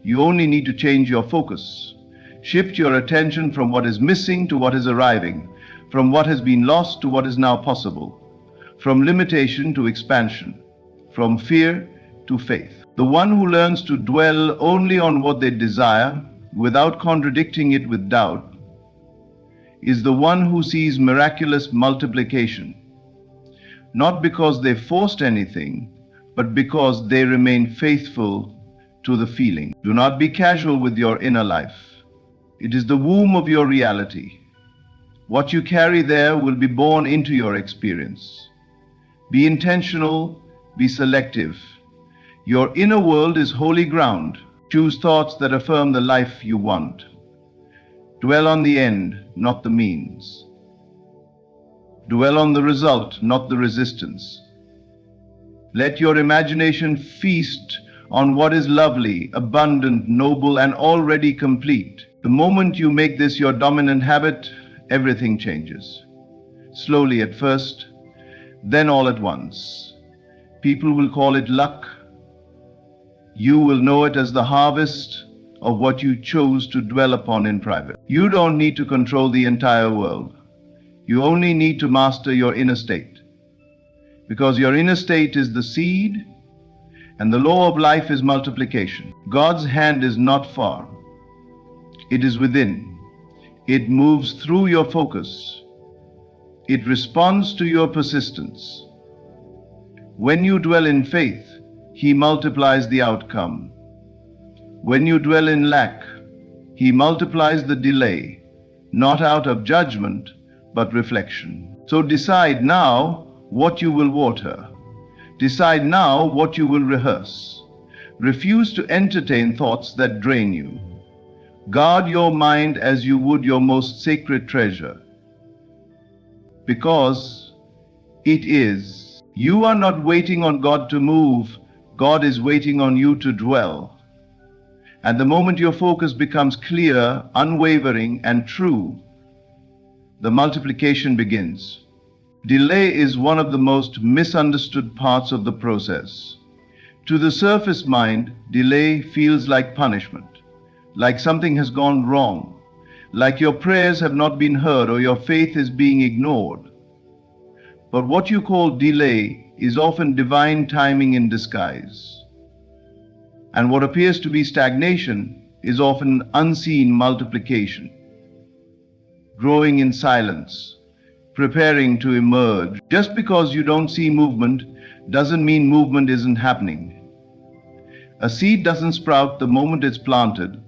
You only need to change your focus. Shift your attention from what is missing to what is arriving, from what has been lost to what is now possible, from limitation to expansion, from fear to faith. The one who learns to dwell only on what they desire, without contradicting it with doubt, is the one who sees miraculous multiplication, not because they forced anything, but because they remain faithful to the feeling. Do not be casual with your inner life. It is the womb of your reality. What you carry there will be born into your experience. Be intentional, be selective. Your inner world is holy ground. Choose thoughts that affirm the life you want. Dwell on the end, not the means. Dwell on the result, not the resistance. Let your imagination feast on what is lovely, abundant, noble, and already complete. The moment you make this your dominant habit, everything changes. Slowly at first, then all at once. People will call it luck. You will know it as the harvest of what you chose to dwell upon in private. You don't need to control the entire world. You only need to master your inner state. Because your inner state is the seed, and the law of life is multiplication. God's hand is not far. It is within. It moves through your focus. It responds to your persistence. When you dwell in faith, He multiplies the outcome. When you dwell in lack, He multiplies the delay, not out of judgment, but reflection. So decide now what you will water. Decide now what you will rehearse. Refuse to entertain thoughts that drain you. Guard your mind as you would your most sacred treasure. Because it is. You are not waiting on God to move. God is waiting on you to dwell. And the moment your focus becomes clear, unwavering, and true, the multiplication begins. Delay is one of the most misunderstood parts of the process. To the surface mind, delay feels like punishment, like something has gone wrong, like your prayers have not been heard or your faith is being ignored. But what you call delay is often divine timing in disguise. And what appears to be stagnation is often unseen multiplication. Growing in silence, preparing to emerge. Just because you don't see movement doesn't mean movement isn't happening. A seed doesn't sprout the moment it's planted.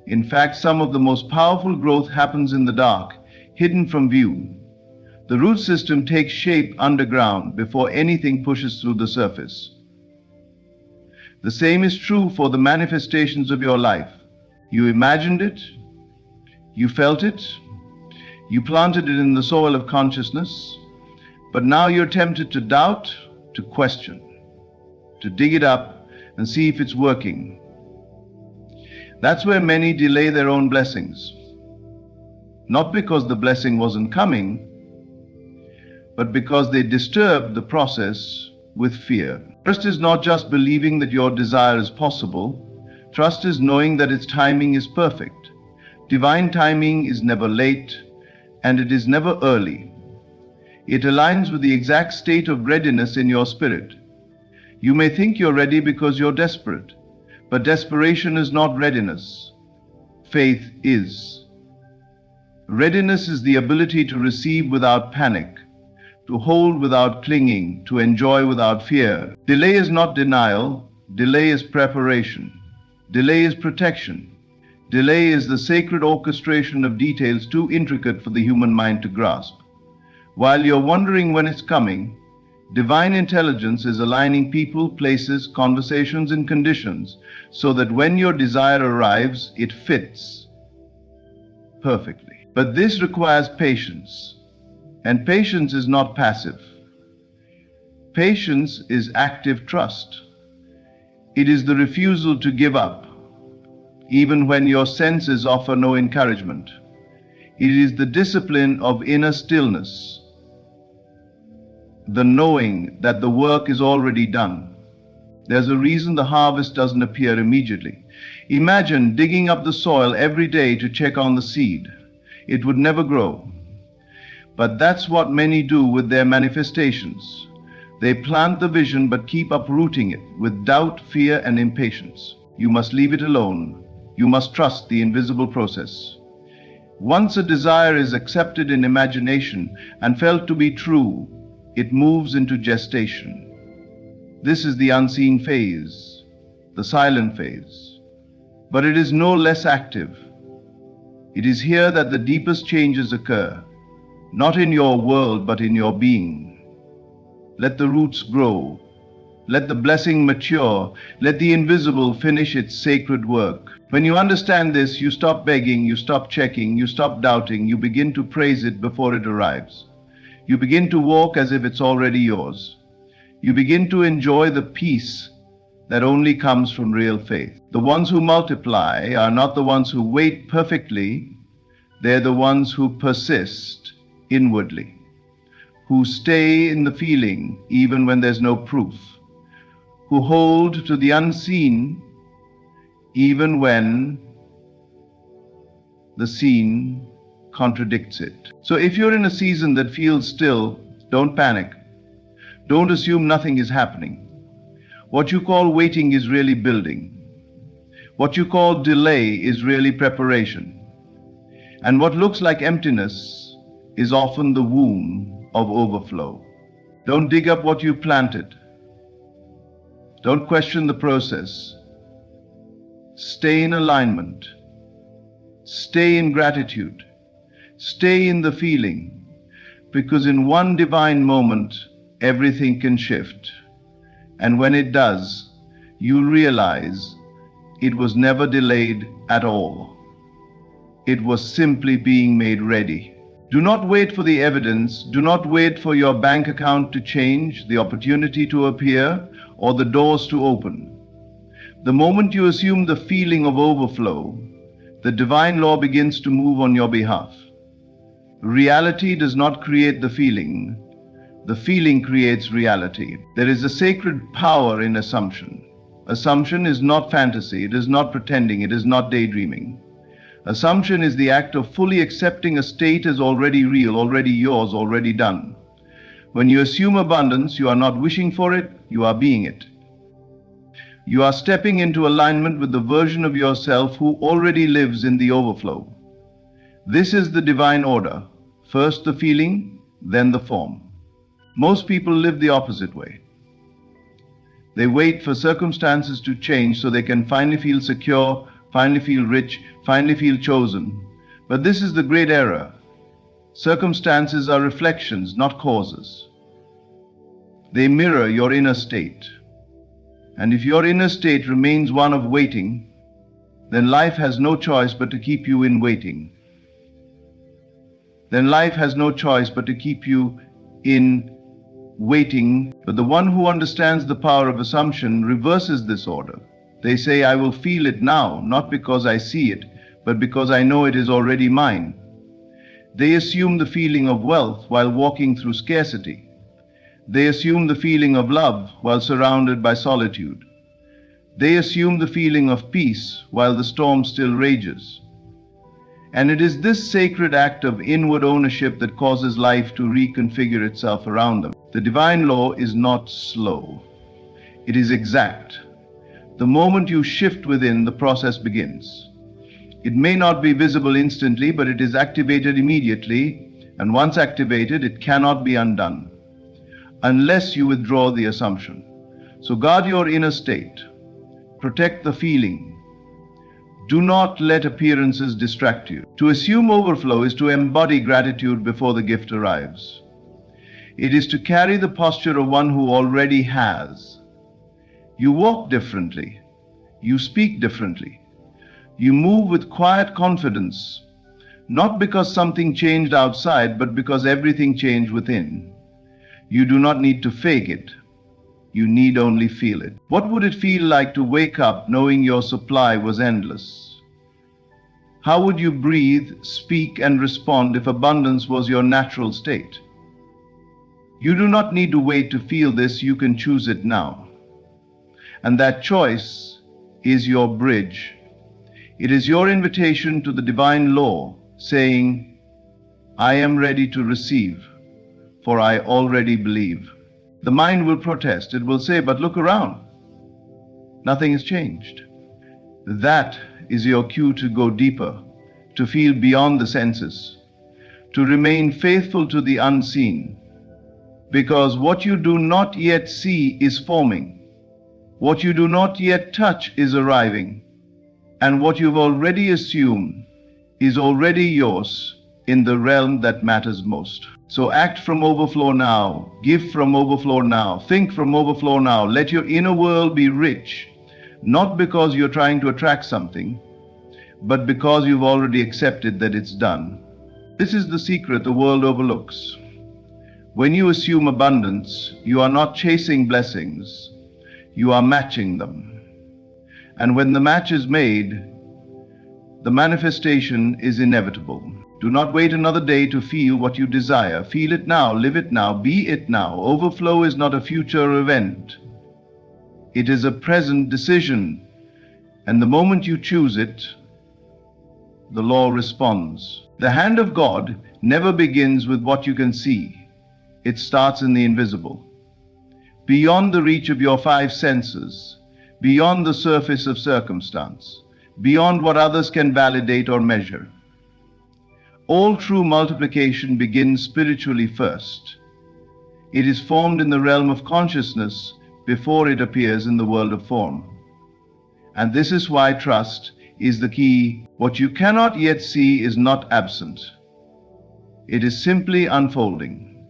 In fact, some of the most powerful growth happens in the dark, hidden from view. The root system takes shape underground before anything pushes through the surface. The same is true for the manifestations of your life. You imagined it, you felt it, you planted it in the soil of consciousness, but now you're tempted to doubt, to question, to dig it up and see if it's working. That's where many delay their own blessings. Not because the blessing wasn't coming, but because they disturbed the process with fear. Trust is not just believing that your desire is possible. Trust is knowing that its timing is perfect. Divine timing is never late, and it is never early. It aligns with the exact state of readiness in your spirit. You may think you're ready because you're desperate, but desperation is not readiness. Faith is. Readiness is the ability to receive without panic, to hold without clinging, to enjoy without fear. Delay is not denial. Delay is preparation. Delay is protection. Delay is the sacred orchestration of details too intricate for the human mind to grasp. While you're wondering when it's coming, divine intelligence is aligning people, places, conversations, and conditions so that when your desire arrives, it fits perfectly. But this requires patience, and patience is not passive. Patience is active trust. It is the refusal to give up, even when your senses offer no encouragement. It is the discipline of inner stillness, the knowing that the work is already done. There's a reason the harvest doesn't appear immediately. Imagine digging up the soil every day to check on the seed. It would never grow. But that's what many do with their manifestations. They plant the vision but keep uprooting it with doubt, fear, and impatience. You must leave it alone. You must trust the invisible process. Once a desire is accepted in imagination and felt to be true, it moves into gestation. This is the unseen phase, the silent phase. But it is no less active. It is here that the deepest changes occur, not in your world but in your being. Let the roots grow. Let the blessing mature. Let the invisible finish its sacred work. When you understand this, you stop begging, you stop checking, you stop doubting, you begin to praise it before it arrives. You begin to walk as if it's already yours. You begin to enjoy the peace that only comes from real faith. The ones who multiply are not the ones who wait perfectly, they're the ones who persist inwardly, who stay in the feeling even when there's no proof, who hold to the unseen even when the seen contradicts it. So if you're in a season that feels still, don't panic. Don't assume nothing is happening. What you call waiting is really building. What you call delay is really preparation. And what looks like emptiness is often the womb of overflow. Don't dig up what you planted. Don't question the process. Stay in alignment. Stay in gratitude. Stay in the feeling, because in one divine moment, everything can shift. And when it does, you'll realize it was never delayed at all. It was simply being made ready. Do not wait for the evidence. Do not wait for your bank account to change, the opportunity to appear, or the doors to open. The moment you assume the feeling of overflow, the divine law begins to move on your behalf. Reality does not create the feeling creates reality. There is a sacred power in assumption. Assumption is not fantasy, it is not pretending, it is not daydreaming. Assumption is the act of fully accepting a state as already real, already yours, already done. When you assume abundance, you are not wishing for it, you are being it. You are stepping into alignment with the version of yourself who already lives in the overflow. This is the divine order. First the feeling, then the form. Most people live the opposite way. They wait for circumstances to change so they can finally feel secure, finally feel rich, finally feel chosen. But this is the great error. Circumstances are reflections, not causes. They mirror your inner state. And if your inner state remains one of waiting, then life has no choice but to keep you in waiting. Then life has no choice but to keep you in waiting. But the one who understands the power of assumption reverses this order. They say, I will feel it now, not because I see it, but because I know it is already mine. They assume the feeling of wealth while walking through scarcity. They assume the feeling of love while surrounded by solitude. They assume the feeling of peace while the storm still rages. And it is this sacred act of inward ownership that causes life to reconfigure itself around them. The divine law is not slow. It is exact. The moment you shift within, the process begins. It may not be visible instantly, but it is activated immediately, and once activated, it cannot be undone, unless you withdraw the assumption. So guard your inner state. Protect the feeling. Do not let appearances distract you. To assume overflow is to embody gratitude before the gift arrives. It is to carry the posture of one who already has. You walk differently. You speak differently. You move with quiet confidence, not because something changed outside, but because everything changed within. You do not need to fake it. You need only feel it. What would it feel like to wake up knowing your supply was endless? How would you breathe, speak, and respond if abundance was your natural state? You do not need to wait to feel this. You can choose it now. And that choice is your bridge. It is your invitation to the divine law, saying, I am ready to receive, for I already believe. The mind will protest. It will say, but look around. Nothing has changed. That is your cue to go deeper, to feel beyond the senses, to remain faithful to the unseen, because what you do not yet see is forming. What you do not yet touch is arriving, and what you've already assumed is already yours in the realm that matters most. So act from overflow now, give from overflow now, think from overflow now. Let your inner world be rich, not because you're trying to attract something, but because you've already accepted that it's done. This is the secret the world overlooks. When you assume abundance, you are not chasing blessings, you are matching them. And when the match is made, the manifestation is inevitable. Do not wait another day to feel what you desire. Feel it now, live it now, be it now. Overflow is not a future event. It is a present decision. And the moment you choose it, the law responds. The hand of God never begins with what you can see. It starts in the invisible. Beyond the reach of your five senses, beyond the surface of circumstance, beyond what others can validate or measure. All true multiplication begins spiritually first. It is formed in the realm of consciousness before it appears in the world of form. And this is why trust is the key. What you cannot yet see is not absent. It is simply unfolding.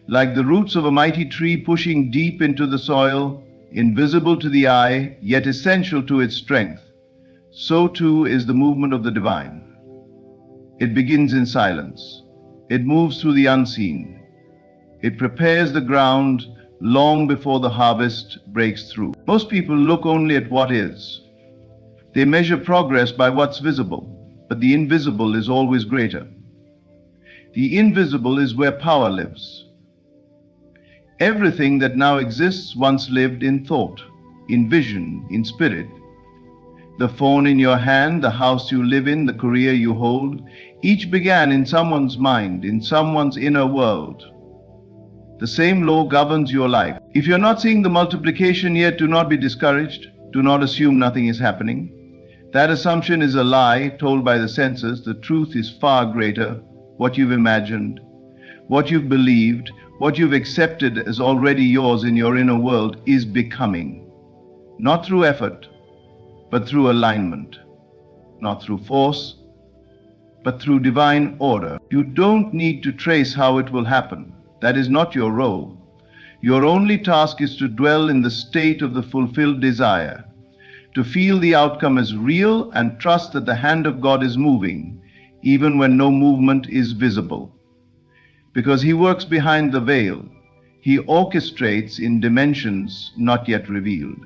Like the roots of a mighty tree pushing deep into the soil, invisible to the eye, yet essential to its strength, so too is the movement of the divine. It begins in silence. It moves through the unseen. It prepares the ground long before the harvest breaks through. Most people look only at what is. They measure progress by what's visible, but the invisible is always greater. The invisible is where power lives. Everything that now exists once lived in thought, in vision, in spirit. The phone in your hand, the house you live in, the career you hold, each began in someone's mind, in someone's inner world. The same law governs your life. If you're not seeing the multiplication yet, do not be discouraged. Do not assume nothing is happening. That assumption is a lie told by the senses. The truth is far greater. What you've imagined, what you've believed, what you've accepted as already yours in your inner world is becoming. Not through effort, but through alignment. Not through force, but through divine order. You don't need to trace how it will happen. That is not your role. Your only task is to dwell in the state of the fulfilled desire, to feel the outcome as real and trust that the hand of God is moving, even when no movement is visible. Because He works behind the veil. He orchestrates in dimensions not yet revealed.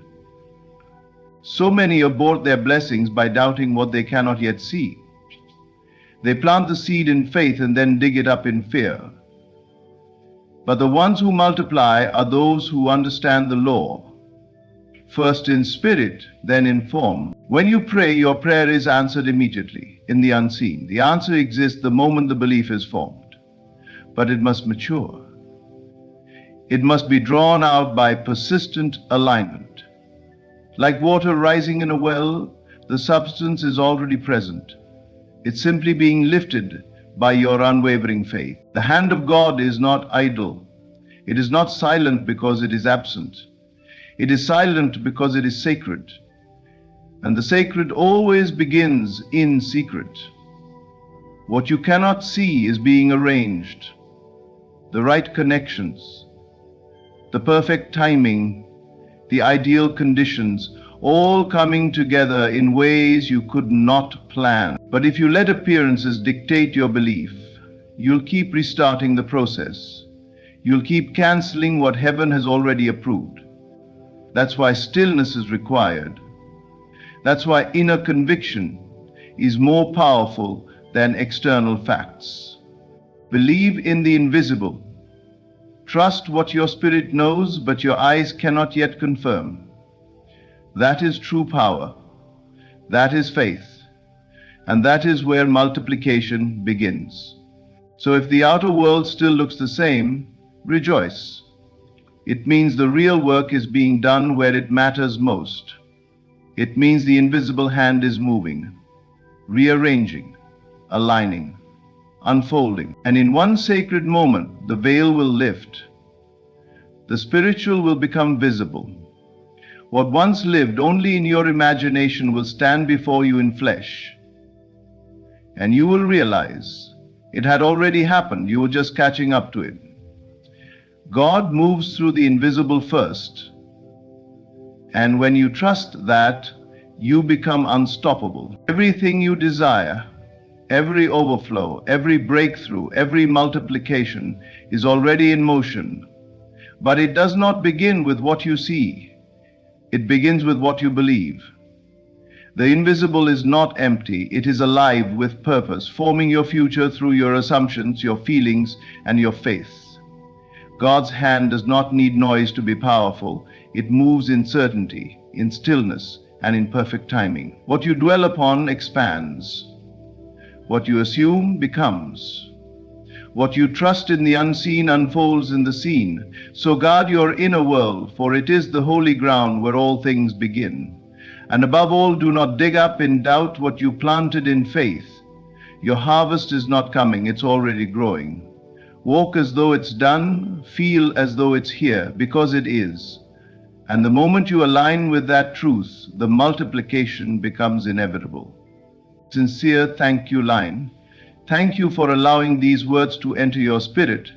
So many abort their blessings by doubting what they cannot yet see. They plant the seed in faith and then dig it up in fear. But the ones who multiply are those who understand the law, first in spirit, then in form. When you pray, your prayer is answered immediately, in the unseen. The answer exists the moment the belief is formed. But it must mature. It must be drawn out by persistent alignment. Like water rising in a well, the substance is already present. It's simply being lifted by your unwavering faith. The hand of God is not idle. It is not silent because it is absent. It is silent because it is sacred. And the sacred always begins in secret. What you cannot see is being arranged. The right connections, the perfect timing, the ideal conditions, all coming together in ways you could not plan. But if you let appearances dictate your belief, you'll keep restarting the process. You'll keep canceling what heaven has already approved. That's why stillness is required. That's why inner conviction is more powerful than external facts. Believe in the invisible. Trust what your spirit knows, but your eyes cannot yet confirm. That is true power. That is faith. And that is where multiplication begins. So if the outer world still looks the same, rejoice. It means the real work is being done where it matters most. It means the invisible hand is moving, rearranging, aligning, unfolding. And in one sacred moment, the veil will lift. The spiritual will become visible. What once lived only in your imagination will stand before you in flesh. And you will realize it had already happened. You were just catching up to it. God moves through the invisible first. And when you trust that, you become unstoppable. Everything you desire, every overflow, every breakthrough, every multiplication is already in motion. But it does not begin with what you see. It begins with what you believe. The invisible is not empty. It is alive with purpose, forming your future through your assumptions, your feelings, and your faith. God's hand does not need noise to be powerful. It moves in certainty, in stillness, and in perfect timing. What you dwell upon expands. What you assume becomes. What you trust in the unseen unfolds in the seen. So guard your inner world, for it is the holy ground where all things begin. And above all, do not dig up in doubt what you planted in faith. Your harvest is not coming, it's already growing. Walk as though it's done, feel as though it's here, because it is. And the moment you align with that truth, the multiplication becomes inevitable. Sincere thank you line. Thank you for allowing these words to enter your spirit.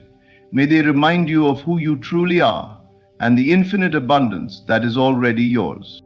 May they remind you of who you truly are and the infinite abundance that is already yours.